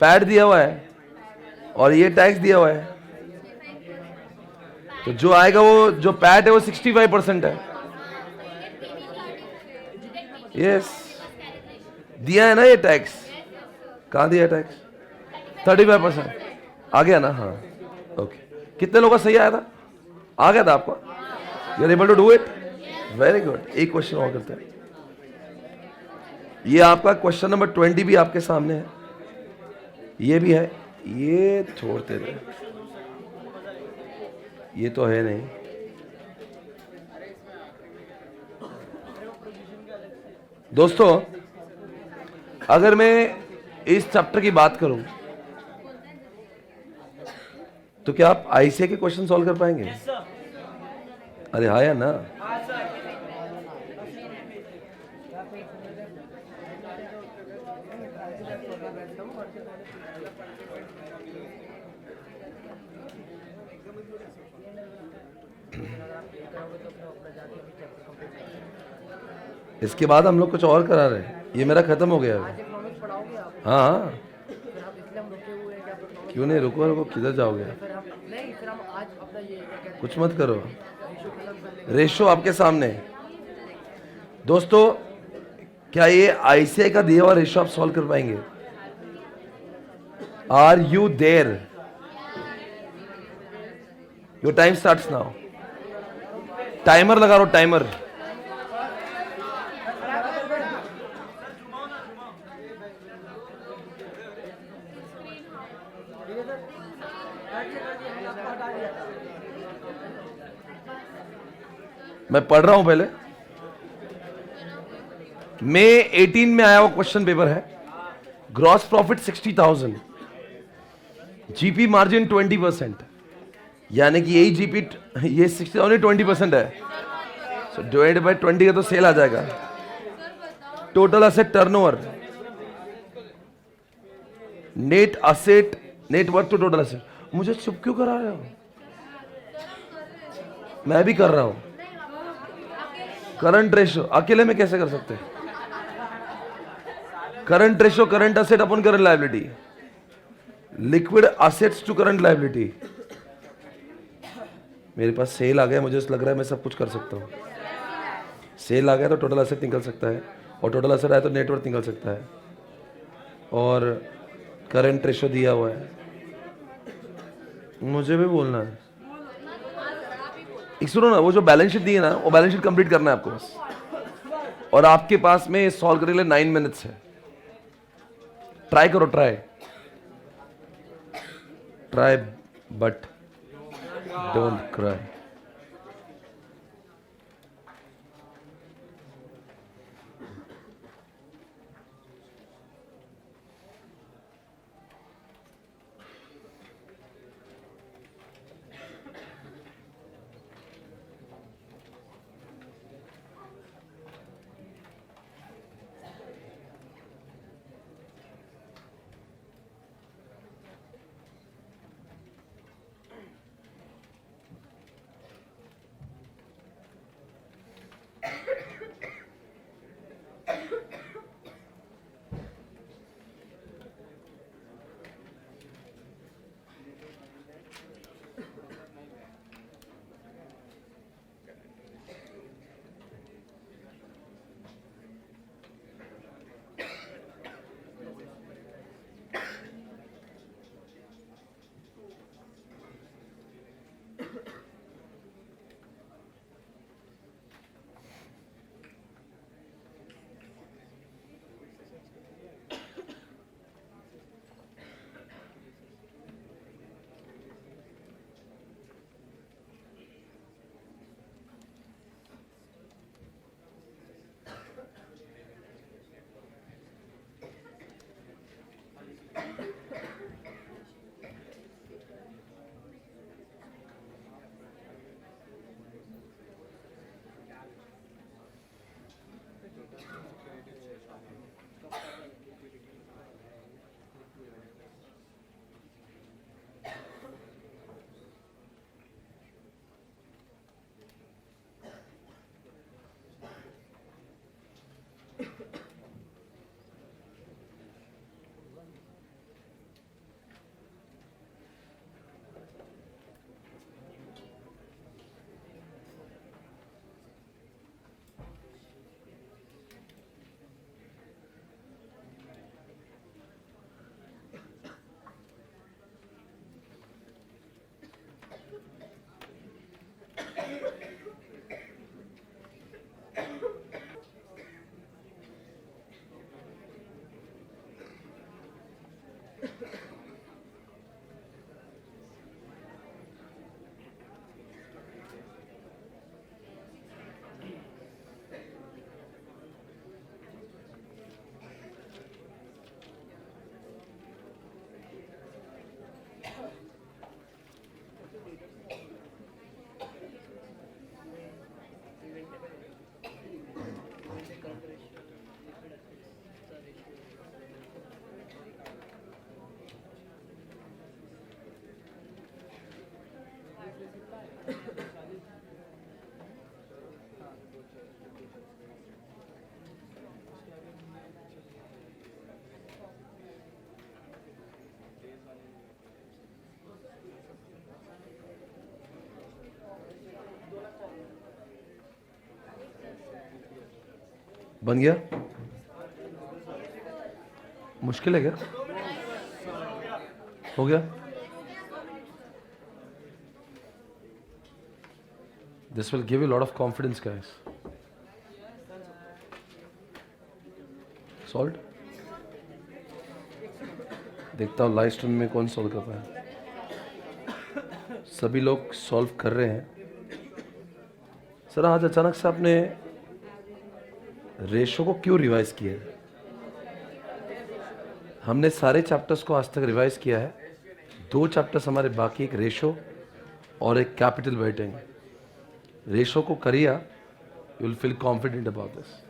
पैड दिया हुआ है और ये टैक्स दिया हुआ है, तो जो आएगा वो जो पैड है वो 65% है। यस, दिया है ना ये टैक्स, कहां दिया टैक्स? 35% आ गया ना? हाँ, ओके। कितने लोगों का सही आया था? आ गया था आपको? You are able to do it, very good. एक क्वेश्चन और करते हैं। ये आपका क्वेश्चन नंबर 20 भी आपके सामने है, ये भी है, ये छोड़ते रहे, ये तो है नहीं। दोस्तों, अगर मैं इस चैप्टर की बात करूं तो क्या आप आईसीए के क्वेश्चन सॉल्व कर पाएंगे? अरे हाँ या ना? इसके बाद हम लोग कुछ और करा रहे हैं, ये मेरा खत्म हो गया है। हाँ हाँ, क्यों नहीं, रुको, किधर जाओगे? कुछ मत करो, रेशो आपके सामने है। दोस्तों, क्या ये आईसीआई का दिया हुआ रेशो आप सॉल्व कर पाएंगे? Are you there? Your time starts now. Timer लगा लो, टाइमर। मैं पढ़ रहा हूं पहले, मई 18 में आया वो क्वेश्चन पेपर है। ग्रॉस प्रॉफिट 60,000, जीपी मार्जिन 20%, यानी कि यही जीपी ये 60,000 20% है, सो डिवाइड बाय 20 का तो सेल आ जाएगा। Total asset turnover, net asset, net worth to total asset. मुझे चुप क्यों करा रहे हो? मैं भी कर रहा हूं। करंट रेशो अकेले में कैसे कर सकते हैं? Current ratio current asset upon current liability, liquid assets to current liability. मेरे पास सेल आ गया, मुझे लग रहा है मैं सब कुछ कर सकता हूं। सेल आ गया तो टोटल असेट निकल सकता है, और टोटल असेट आया तो नेटवर्थ निकल सकता है, और करंट रेशो दिया हुआ है। मुझे भी बोलना है। एक सुनो ना, वो जो बैलेंस शीट दी है ना, वो बैलेंस शीट कंप्लीट करना है आपको बस, और आपके पास में सॉल्व करने के लिए 9 मिनट्स है। ट्राई करो, try try but don't cry. बन गया? मुश्किल है क्या? हो गया? This will give you a lot of confidence, guys. Solved? देखता हूँ लाइव स्ट्रीम में कौन सॉल्व कर पाया। सभी लोग सॉल्व कर रहे हैं। सर आज अचानक से आपने रेशो को क्यों रिवाइज किया है? हमने सारे चैप्टर्स को आज तक रिवाइज किया है. 2 चैप्टर्स हमारे बाकी, एक रेशो और एक कैपिटल वेटिंग. रेशो को करिए, you will feel confident about this.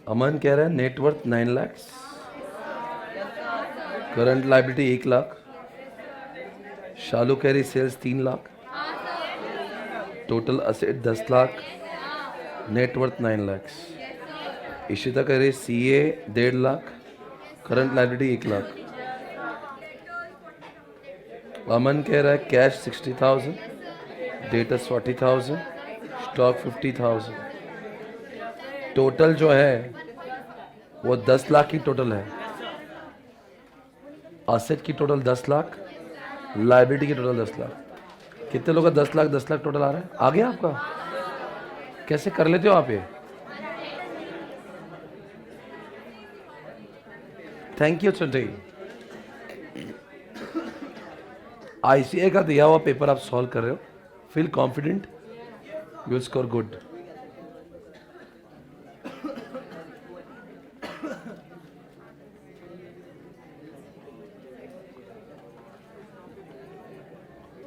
Aman कह रहा है net worth 9 lakh, current liability 1 lakh. Shalu कह रही sales 3 lakh, total asset 10 lakh, net worth 9 lakh. Ishita कह रही CA 1.5 lakh, current liability 1 lakh. Aman कह रहा है कैश 60,000, डेटर्स 40,000, स्टॉक 50,000. टोटल जो है वो 10 लाख की टोटल है. असेट की टोटल 10 लाख, लाइबिलिटी की टोटल 10 लाख. कितने लोग का 10 लाख टोटल आ रहा है? आ गया आपका? कैसे कर लेते हो आप ये? Thank you Chanti. आईसीए का दिया हुआ पेपर आप सॉल्व कर रहे हो, feel confident, you will score good.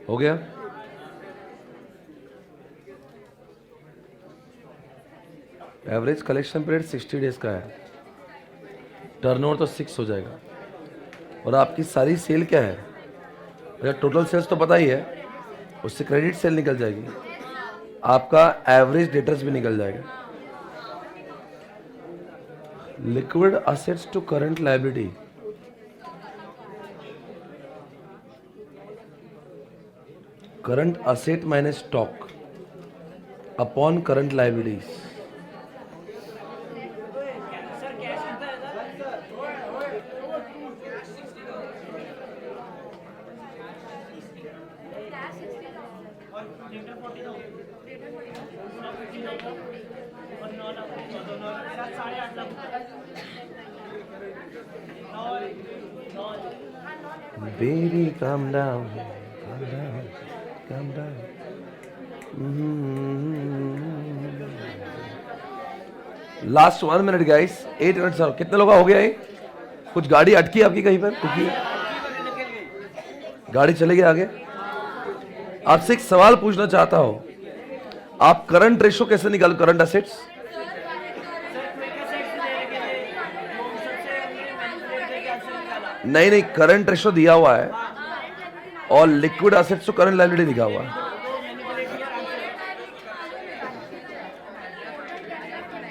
हो गया? एवरेज कलेक्शन पीरियड 60 डेज का है. टर्नओवर तो 6 हो जाएगा. और आपकी सारी सेल क्या है? टोटल सेल्स तो पता ही है, उससे क्रेडिट सेल निकल जाएगी, आपका एवरेज डेटर्स भी निकल जाएगा. Liquid assets to current liability, current asset minus stock upon current liabilities. Baby, calm down, calm down, calm down. Last 1 minute guys, 8 minute. Sir कितने लोग हो गया? ये कुछ गाड़ी अटकी आपकी कहीं पर? गाड़ी चले गई आगे. आपसे एक सवाल पूछना चाहता हूं, आप करंट रेशो कैसे निकाल? करंट असेट्स नहीं, करंट रेशो दिया हुआ है और लिक्विड असेट्स तो करंट लायबिलिटी लिखा हुआ है.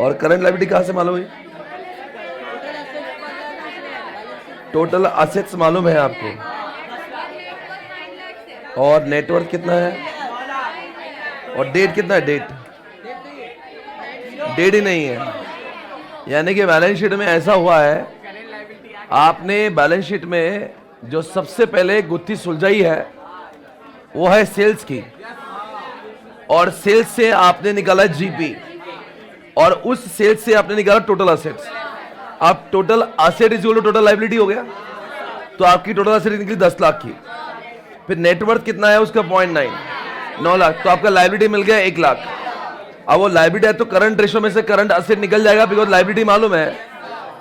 और करंट लायबिलिटी कहां से मालूम है? टोटल असेट्स मालूम है आपको. और नेटवर्थ कितना है? और डेट कितना है? डेट ही नहीं है. यानी कि बैलेंस शीट में ऐसा हुआ है, आपने बैलेंस शीट में जो सबसे पहले गुत्थी सुलझाई है वो है सेल्स की, और सेल्स से आपने निकाला जीपी, और उस सेल्स से आपने निकाला टोटल असेट्स. आप total asset is equal to total liability हो गया. तो आपकी टोटल असेट निकली 10 लाख की. फिर नेटवर्थ कितना है उसका? 9 लाख. तो आपका लायबिलिटी मिल गया 1 लाख. अब वो लायबिलिटी है तो करंट रेशो में से करंट असेट निकल जाएगा, बिकॉज लायबिलिटी मालूम है.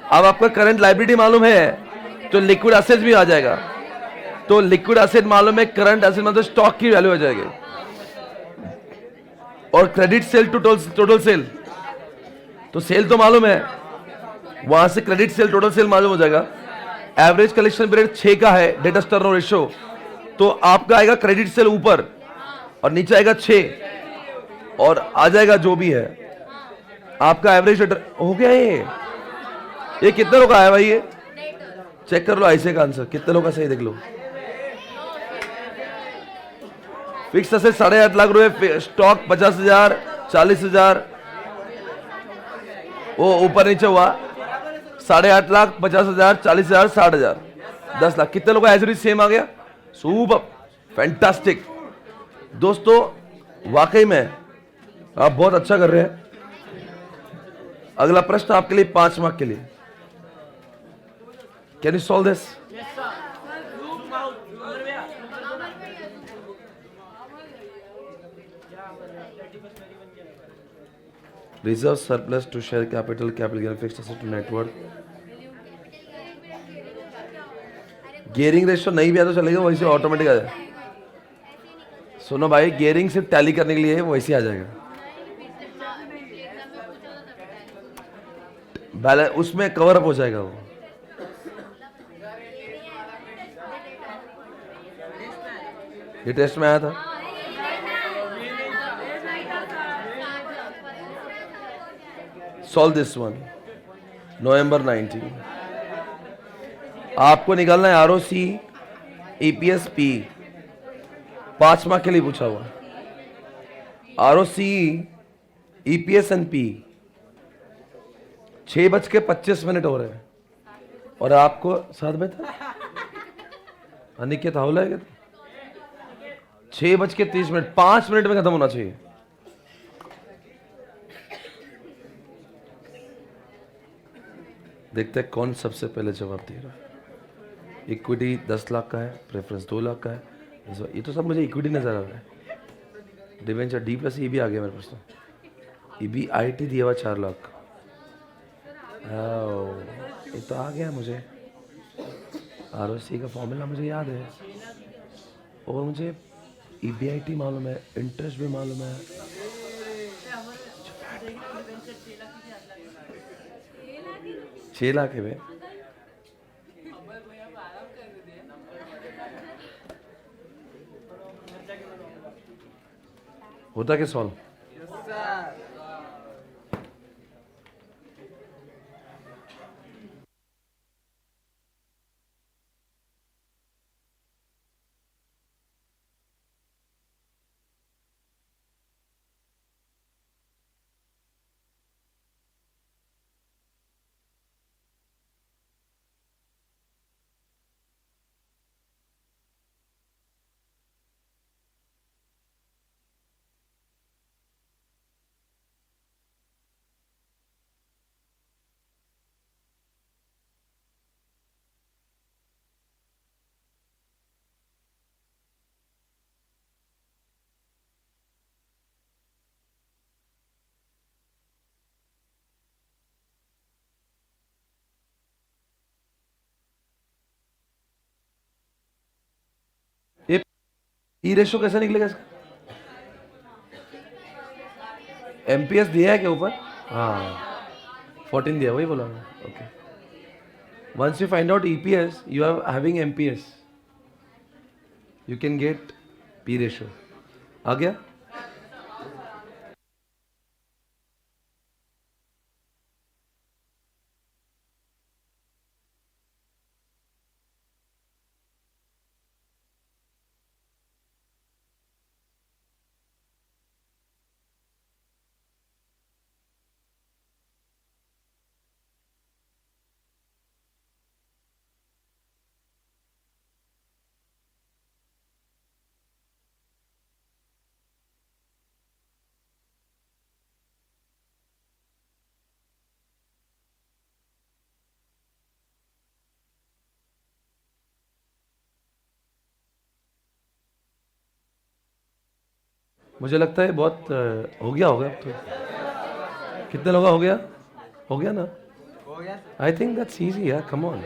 अब आपका करंट लायबिलिटी मालूम है तो लिक्विड असेट्स भी आ जाएगा. तो लिक्विड असेट मालूम है, करंट असेट मतलब स्टॉक की वैल्यू हो जाएगी. और credit sale to total sale, तो सेल तो मालूम है, वहां से क्रेडिट सेल टोटल सेल मालूम हो जाएगा. एवरेज कलेक्शन पीरियड 6 का है, डेटर्स टर्नओवर रेशो, तो आपका आएगा क्रेडिट सेल ऊपर और नीचे आएगा 6 और आ जाएगा जो भी है आपका एवरेज डेटर. हो गया ये कितने लोग आया भाई? ये चेक कर लो ऐसे का आंसर कितने लोग का सही देख लो. फिक्स असेट 8.5 लाख रुपए, स्टॉक 50,000, 40,000, वो ऊपर नीचे हुआ 8.5 लाख, 50,000, 40,000, 60,000, 10 लाख। कितने लोगों का एवरेज सेम आ गया? Super, fantastic. दोस्तों वाकई में आप बहुत अच्छा कर रहे हैं। अगला प्रश्न आपके लिए 5 मार्क के लिए। Can you solve this? Reserve surplus to share capital, capital gain, fixed asset to net worth. Gearing ratio नहीं भी आया तो चलेगा, वैसे ऑटोमेटिक आ जाएगा। सुनो भाई, गियरिंग सिर्फ टैली करने के लिए है, वैसे आ जाएगा। बैलेंस उसमें कवर अप हो जाएगा वो। ये टेस्ट में आया था। Solve this one. नवंबर 19 आपको निकालना है आरओसी, ईपीएस, पी। 5 मार्क के लिए पूछा हुआ। ROC, EPS and P. 6:25 हो रहे हैं और आपको साथ में था अनिकेत हावला है क्या? 6:30, 5 मिनट में खत्म होना चाहिए। देखते हैं कौन सबसे पहले जवाब दे रहा है। इक्विटी 10 लाख का है, प्रेफरेंस 2 लाख का है। ये तो सब मुझे इक्विटी नजर आ रहा है। डिवेंचर डी प्लस ई भी आ गया मेरे पास। ई बी आई टी दिया हुआ 4 लाख। ये तो आ गया मुझे। आरओसी का फॉर्मूला मुझे याद है और मुझे ईबीआईटी मालूम है, इंटरेस्ट भी मालूम है। 6 लाख है भाई। होता क्या सॉल्व? ये ई रेशो कैसे निकलेगा इसका? एमपीएस दिया है क्या ऊपर? हाँ 14 दिया, वही बोला मैं। Okay, once you find out EPS you are having MPS, you can get P ratio. आ गया? मुझे लगता है बहुत हो गया होगा अब तो। कितने लोग हो गया? हो गया ना? आई थिंक दैट्स इजी यार, come on.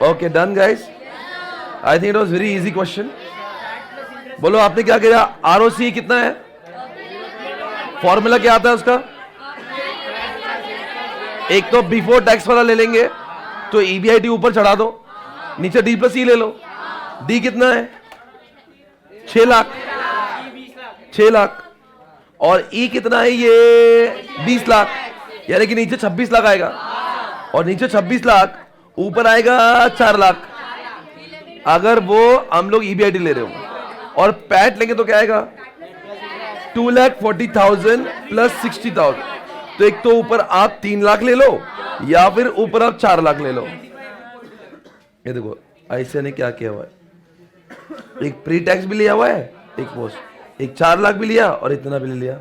Okay done guys, I think it was very easy question. बोलो आपने क्या किया? आरओसी कितना है? फॉर्मूला क्या आता है उसका? एक तो बिफोर टैक्स वाला ले लेंगे तो ईबीआईटी ऊपर चढ़ा दो, नीचे डी प्लस ई ले लो. डी कितना है? 6 लाख. 6 लाख. और ई कितना है? ये 20 लाख. यानी कि नीचे 26 लाख आएगा और नीचे 26 लाख, ऊपर आएगा 4 लाख अगर वो हम लोग ईबीआईटी ले रहे हो. और पैट लेंगे तो क्या आएगा? 2,40,000 प्लस 60,000. तो एक तो ऊपर आप 3 लाख ले लो या फिर ऊपर आप 4 लाख ले लो. ये देखो ऐसे ने क्या किया हुआ है, एक प्री टैक्स भी लिया हुआ है, एक पोस्ट, एक 4 लाख भी लिया और इतना भी ले लिया.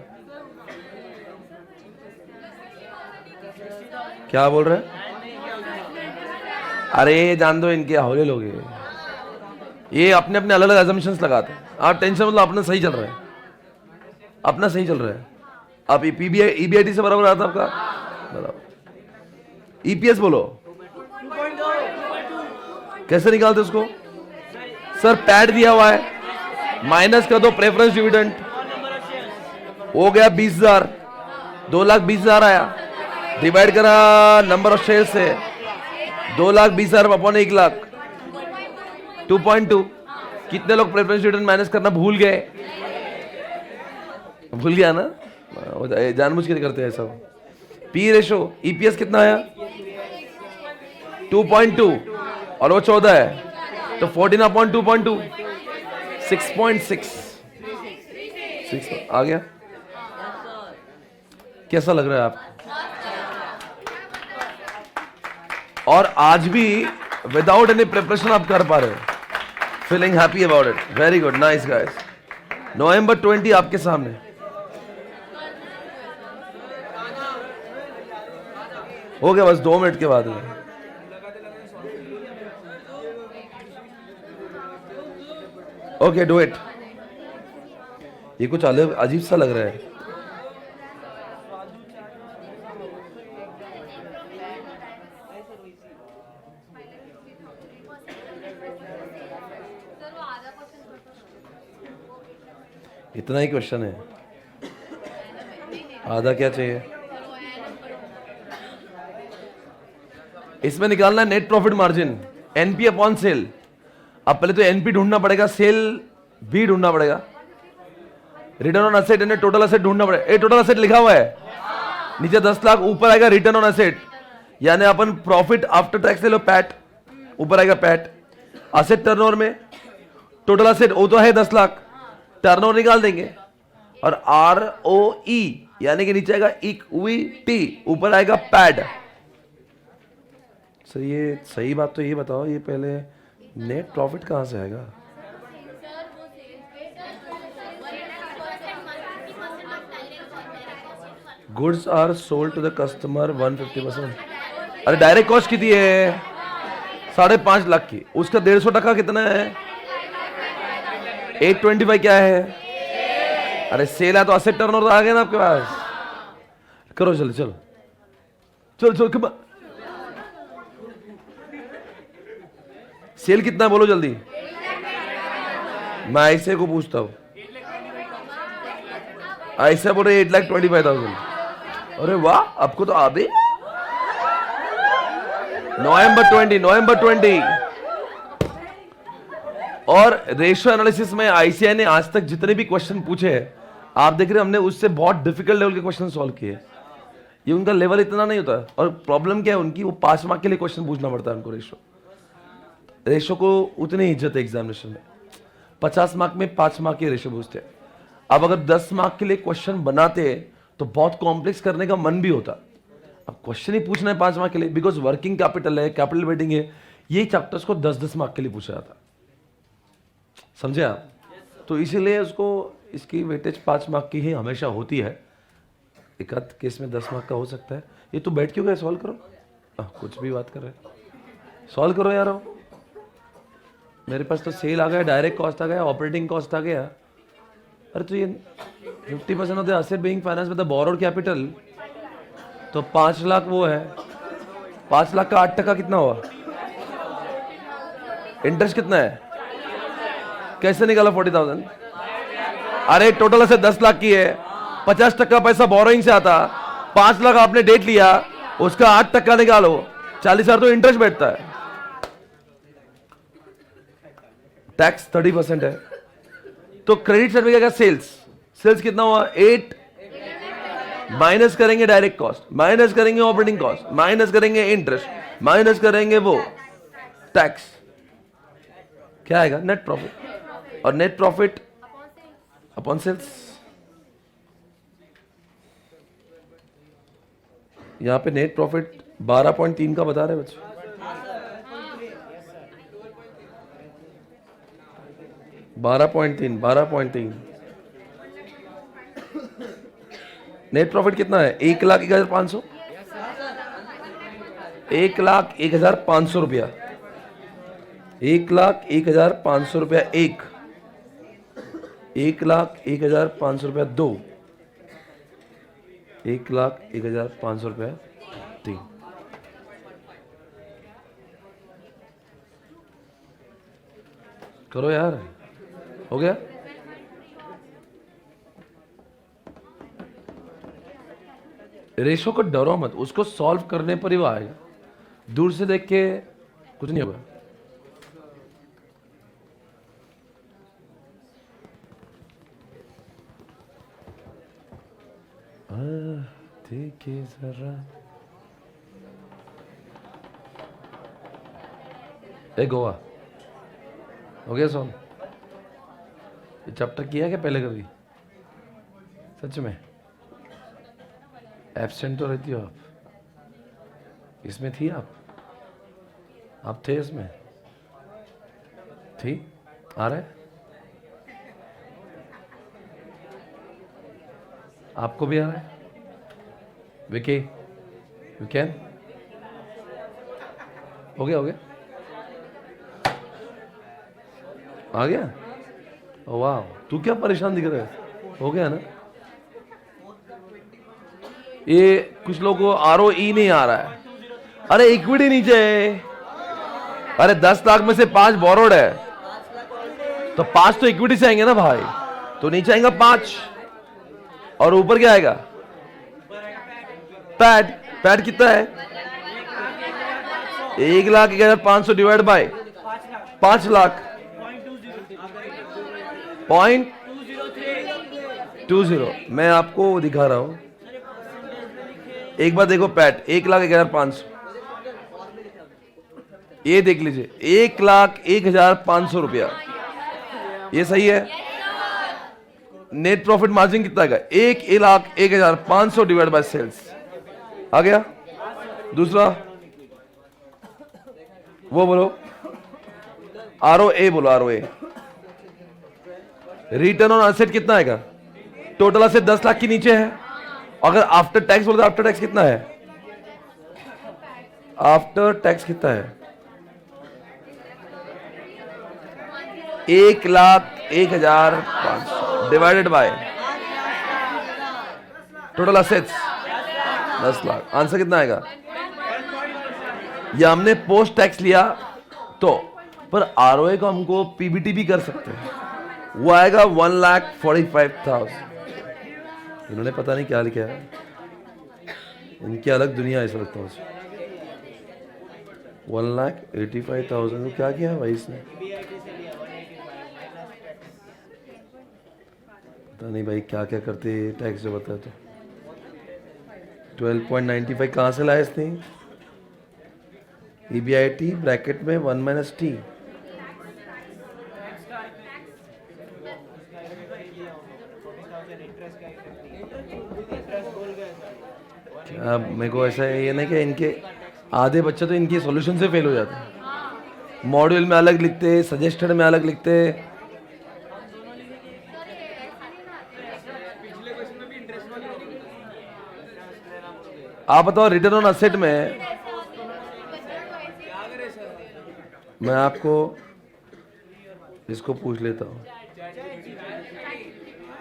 क्या बोल रहे हैं? अरे जान दो, इनके हौले लोग ये अपने अपने अलग अलग अजम्पशंस लगाते हैं. आप टेंशन मतलब अपना सही चल रहा है, अपना सही चल रहा है. आप ईबीआईटी से बराबर आता आपका बराबर. ईपीएस बोलो कैसे निकालते उसको? सर पैड दिया हुआ है, माइनस कर दो प्रेफरेंस डिविडेंड, हो गया 20,000. 2,20,000 आया, डिवाइड करा नंबर ऑफ शेयर से, 2,20,000 अपॉन 1 लाख, 2.2. कितने लोग प्रेफरेंस डिविडेंड माइनस करना भूल गए? भूल गया ना, जानबूझ के करते हैं ऐसा. पी रेशो ईपीएस कितना आया? 2.2 और वो 14 है तो 14 अपॉन 2.2 6.6 आ गया. कैसा लग रहा है आपको? और आज भी विदाउट एनी प्रिपरेशन आप कर पा रहे हो. Feeling happy about it. Very good, nice guys. नवंबर 20 आपके सामने. हो गया बस 2 मिनट के बाद में. Okay do it. ये कुछ अलग अजीब सा लग रहा है. इतना ही क्वेश्चन है, आधा क्या चाहिए? इसमें निकालना है net profit margin, NP upon sale. अब पहले तो एनपी ढूंढना पड़ेगा, सेल भी ढूंढना पड़ेगा, रिटर्न ऑन एसेट यानी टोटल एसेट ढूंढना पड़ेगा. ए टोटल एसेट लिखा हुआ है नीचे 10 लाख, ऊपर आएगा रिटर्न ऑन एसेट यानी अपन प्रॉफिट आफ्टर टैक्स ले लो, पैट ऊपर आएगा पैट. एसेट टर्नओवर में टोटल एसेट वो तो है 10 लाख, टर्नओवर निकाल देंगे और आरओई यानी कि नीचे आएगा इक्विटी, ऊपर आएगा पैड. सर ये सही बात तो ये बताओ, ये पहले नेट प्रॉफिट कहां से आएगा? Goods are sold to the customer 150%. अरे डायरेक्ट कॉस्ट कितनी है? 5.5 लाख की. उसका 150% कितना है? 825 क्या है? अरे सेल है तो एसेट टर्नओवर आ गया ना आपके पास. करो चलो चलो चलो चलो कम. सेल कितना है बोलो जल्दी. मैं ऐसे को पूछता हूं, ऐसा बोल रहे 8,25,000. अरे वाह, आपको तो आधे. नवंबर 20 और रेशियो एनालिसिस में आईसीआई ने आज तक जितने भी क्वेश्चन पूछे हैं आप देख रहे हैं, हमने उससे बहुत डिफिकल्ट लेवल के क्वेश्चन सॉल्व किए. ये उनका लेवल इतना नहीं होता. और प्रॉब्लम क्या है उनकी, वो 5 मार्क के लिए क्वेश्चन पूछना पड़ता है उनको. रेशियो को उतनी इज्जत है एग्जामिनेशन में. 50 मार्क में 5 मार्क के रेशियो पूछते हैं. अब अगर 10 मार्क के लिए क्वेश्चन बनाते तो बहुत कॉम्प्लेक्स करने का मन भी होता. अब क्वेश्चन ही पूछना है 5 मार्क के लिए, बिकॉज वर्किंग कैपिटल है, कैपिटल वेटिंग है, ये चैप्टर्स को 10-10 मार्क के लिए पूछा जाता. समझे आप? तो इसीलिए उसको इसकी वेटेज 5 मार्क की ही हमेशा होती है. एक आध केस में 10 मार्क का हो सकता है. ये तो बैठ क्यों गए, सॉल्व करो. कुछ भी बात कर रहे हैं, सॉल्व करो यार. मेरे पास तो सेल आ गया, डायरेक्ट कॉस्ट आ गया, ऑपरेटिंग कॉस्ट आ गया. अरे तो ये 50% of the asset being finance with the borrowed capital, तो 5 लाख वो है. 5 लाख का 8% कितना हुआ? इंटरेस्ट कितना है? कैसे निकाला 40,000? अरे टोटल ऐसे 10 लाख की है, 50% पैसा बोरोइंग से आता, 5 लाख आपने डेट लिया, उसका 8% निकालो, 40,000 तो इंटरेस्ट बैठता है। टैक्स 30% है। तो क्रेडिट साइड में क्या क्या? सेल्स। सेल्स कितना हुआ? 8 माइनस करेंगे डायरेक्ट कॉस्ट, माइनस करेंगे ऑपरेटिंग कॉस्ट, माइनस करेंगे इंटरेस्ट, माइनस करेंगे वो टैक्स, क्या आएगा? Net profit. और नेट प्रॉफिट अपॉन सेल्स। यहां पे नेट प्रॉफिट 12.3 का बता रहे बच्चे। बारह पॉइंट तीन। नेट प्रॉफिट कितना है? 1,01,500। 1,01,500 रुपया। 1,01,500 रुपया एक। 1,01,500 रुपया दो। 1,01,500 रुपया तीन। करो यार, हो गया? रेशो को डरो मत, उसको सॉल्व करने पर ही वो आएगा। दूर से देख के कुछ नहीं होगा। देखिए जरा, ए गोवा हो गया सॉल्व? ये चैप्टर किया क्या पहले कभी? सच में एब्सेंट तो रहती हो आप। इसमें थी आप थे इसमें? थी? आ रहा है? आपको भी आ रहा है? Vicky, you can? हो गया? आ गया? ओ वाह, तू क्या परेशान दिख रहा है? हो गया ना? ये कुछ लोगों को ROE नहीं आ रहा है। अरे इक्विटी नीचे है। अरे 10 लाख में से 5 बोरोड है, तो 5 तो इक्विटी से आएंगे ना भाई, तो नीचे आएगा 5 और ऊपर क्या आएगा? पैड कितना है? 1,01,500 डिवाइड बाय 5 लाख, 0.20। मैं आपको दिखा रहा हूं, एक बार देखो। पैट 1,01,500, ये देख लीजिए, 1,01,500 रुपया, ये सही है। नेट प्रॉफिट मार्जिन कितना आएगा? 1,01,500 डिवाइड बाय सेल्स, आ गया? दूसरा वो बोलो, ROA बोलो, ROA। रिटर्न ऑन एसेट कितना आएगा? टोटल एसेट 10 लाख के नीचे है। अगर आफ्टर टैक्स बोलो तो आफ्टर टैक्स कितना है? आफ्टर टैक्स कितना है? 1,01,500 divided by total assets 10 lakh. Answer कितना आएगा? या हमने पोस्ट टैक्स लिया तो, पर ROA को हमको PBT भी कर सकते हैं, वो आएगा 1,45,000। इन्होंने पता नहीं क्या लिखा है, इनकी अलग दुनिया है, ऐसा लगता है। 1,85,000 को क्या किया भाई इसने? पता नहीं भाई क्या क्या करते टैक्स जो बताया। तो 12.95 कहाँ से लाया इसने? EBIT ब्रैकेट में 1 - T। अब मेरे को ऐसा है, ये नहीं कि इनके आधे बच्चे तो इनके सॉल्यूशन से फेल हो जाते हैं। मॉड्यूल में अलग लिखते, सजेस्टेड में अलग लिखते। आप बताओ, रिटर्न ऑन असेट में मैं आपको इसको पूछ लेता हूँ,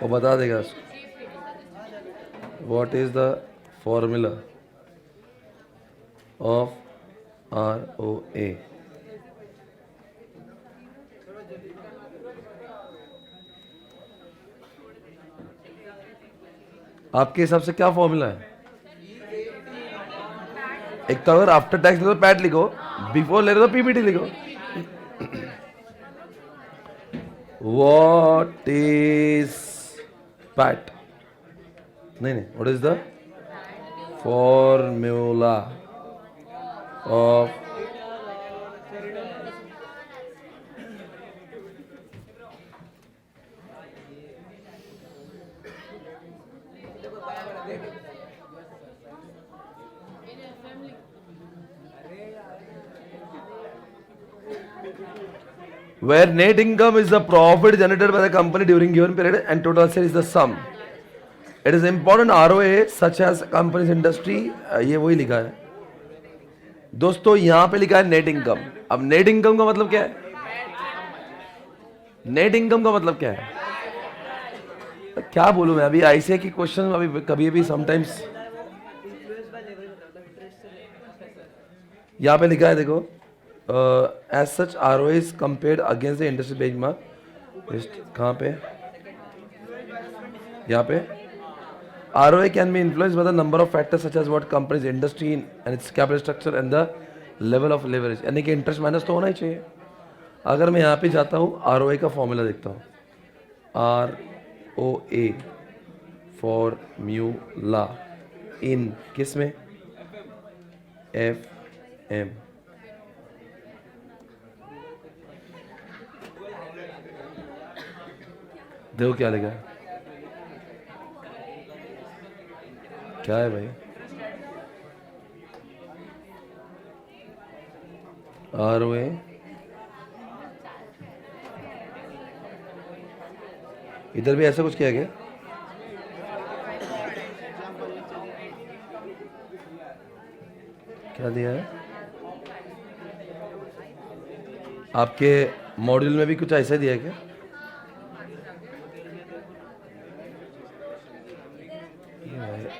वो बता देगा इसको। What is the formula of ROA? आपके हिसाब से क्या फॉर्मूला है? एक तो अगर आफ्टर टैक्स लिखो तो पैट लिखो, बिफोर ले रहे तो पीबीटी लिखो. What is PAT? नहीं नहीं, what is the formula of where net income is the profit generated by the company during given period and total asset is the sum. It is important ROA such as company's industry. ये वही लिखा है दोस्तों, यहां पे लिखा है net income. अब नेट इनकम का मतलब क्या है? नेट इनकम का मतलब क्या है? क्या बोलूं मैं अभी, ऐसे की क्वेश्चन अभी कभी भी समटाइम्स. यहां पे लिखा है देखो, as such ROA is compared against the industry benchmark. कहां पे? यहाँ पे ROA can be influenced by the number of factors such as what company's industry and its capital structure and the level of leverage. यानी कि interest minus तो होना ही चाहिए. अगर मैं यहाँ पे जाता हूँ ROA का फॉर्मूला देखता हूँ, ROA फॉर्मूला इन किस में? FM. देखो क्या लिखा है, क्या है भाई? ROA इधर भी ऐसा कुछ किया क्या? क्या दिया है आपके मॉड्यूल में भी? कुछ ऐसा दिया है क्या?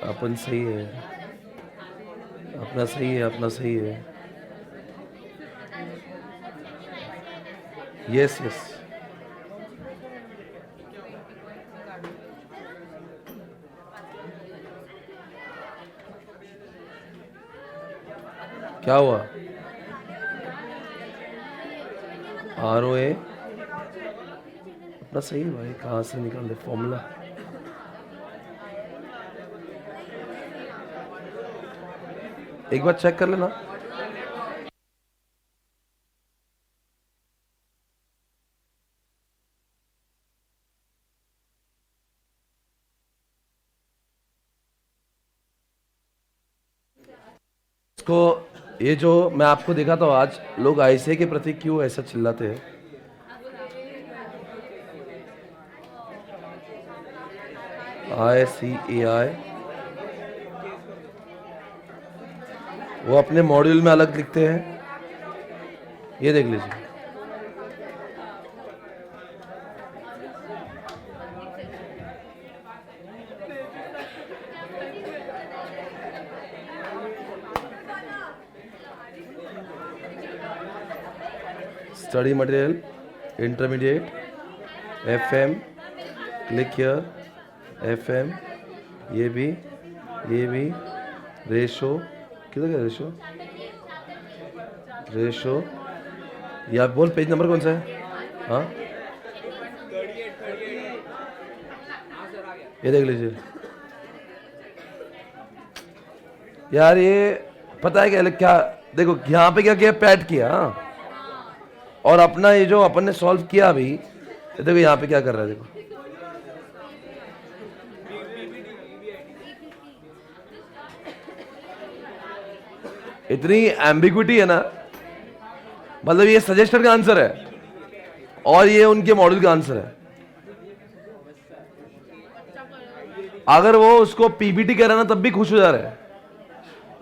अपन सही है, अपना सही है, अपना सही है. Yes yes. क्या हुआ? ROA अपना सही है भाई. कहाँ से निकाल दे फॉर्मूला? एक बार चेक कर लेना. इसको ये जो मैं आपको देखा था आज, लोग ऐसे के प्रति क्यों ऐसा चिल्लाते हैं? ICAI वो अपने मॉड्यूल में अलग लिखते हैं. ये देख लीजिए. Study material intermediate FM, click here FM. ये भी रेशो. किधर गया रेशो? रेशो. ये आप बोल पेज नंबर कौन सा है? हाँ ये देख लीजिए यार. ये पता है क्या देखो यहाँ पे क्या किया? पैट किया. और अपना ये जो अपन ने सॉल्व किया अभी, देखो यहाँ पे क्या कर रहा है. देखो इतनी एम्बिग्विटी है ना. मतलब ये सजेस्टर का आंसर है और ये उनके मॉडल का आंसर है. अगर वो उसको पीबीटी कह रहा है ना तब भी खुश हो जा रहा है.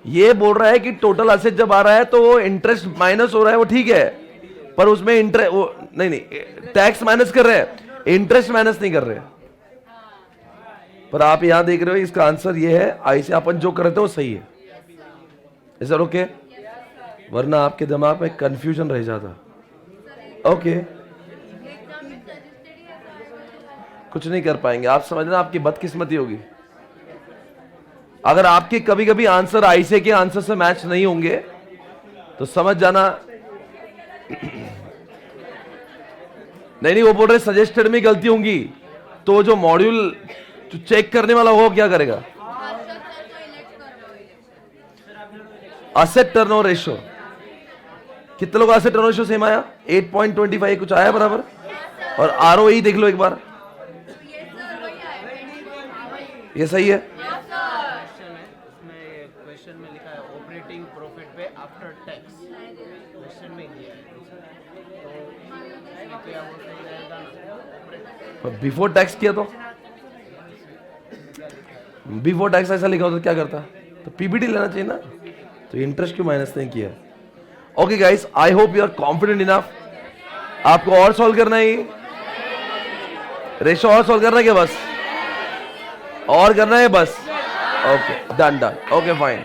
ये बोल रहा है कि टोटल असेट जब आ रहा है तो वो इंटरेस्ट माइनस हो रहा है, वो ठीक है, पर उसमें इंटरेस्ट वो नहीं टैक्स माइनस कर रहे हैं, इंटरेस्ट माइनस नहीं कर रहे. पर आप यहां देख रहे हो इसका आंसर ये है. ऐसे अपन जो कर रहे थे वो सही है. Is that okay? वरना आपके दिमाग में कंफ्यूजन रह जाता. ओके कुछ नहीं कर पाएंगे आप, समझना आपकी बदकिस्मती होगी. अगर आपके कभी कभी आंसर आईसीए के आंसर से मैच नहीं होंगे तो समझ जाना। नहीं, वो बोल रहे सजेस्टेड में गलती होंगी, तो जो मॉड्यूल चेक करने वाला वो क्या करेगा? असेट टर्नओवर रेशियो, कितने लोग असेट टर्नओवर रेशियो सेम आया? 8.25 कुछ आया बराबर। और आरओई देख लो एक बार, ये सही है। क्वेश्चन में लिखा है ऑपरेटिंग प्रॉफिट पे आफ्टर टैक्स, क्वेश्चन में दिया है, तो क्या वो सही रहेगा ना? बिफोर टैक्स किया तो बिफोर टैक्स ऐसा लिखा होता तो क्या करता? तो पीबीटी लेना चाहिए ना, तो इंटरेस्ट क्यों माइनस नहीं किया? Okay guys, I hope you are confident enough. आपको और सॉल्व करना है, रेशो और सॉल्व करना है क्या? बस और करना है बस। Okay, done done, okay fine.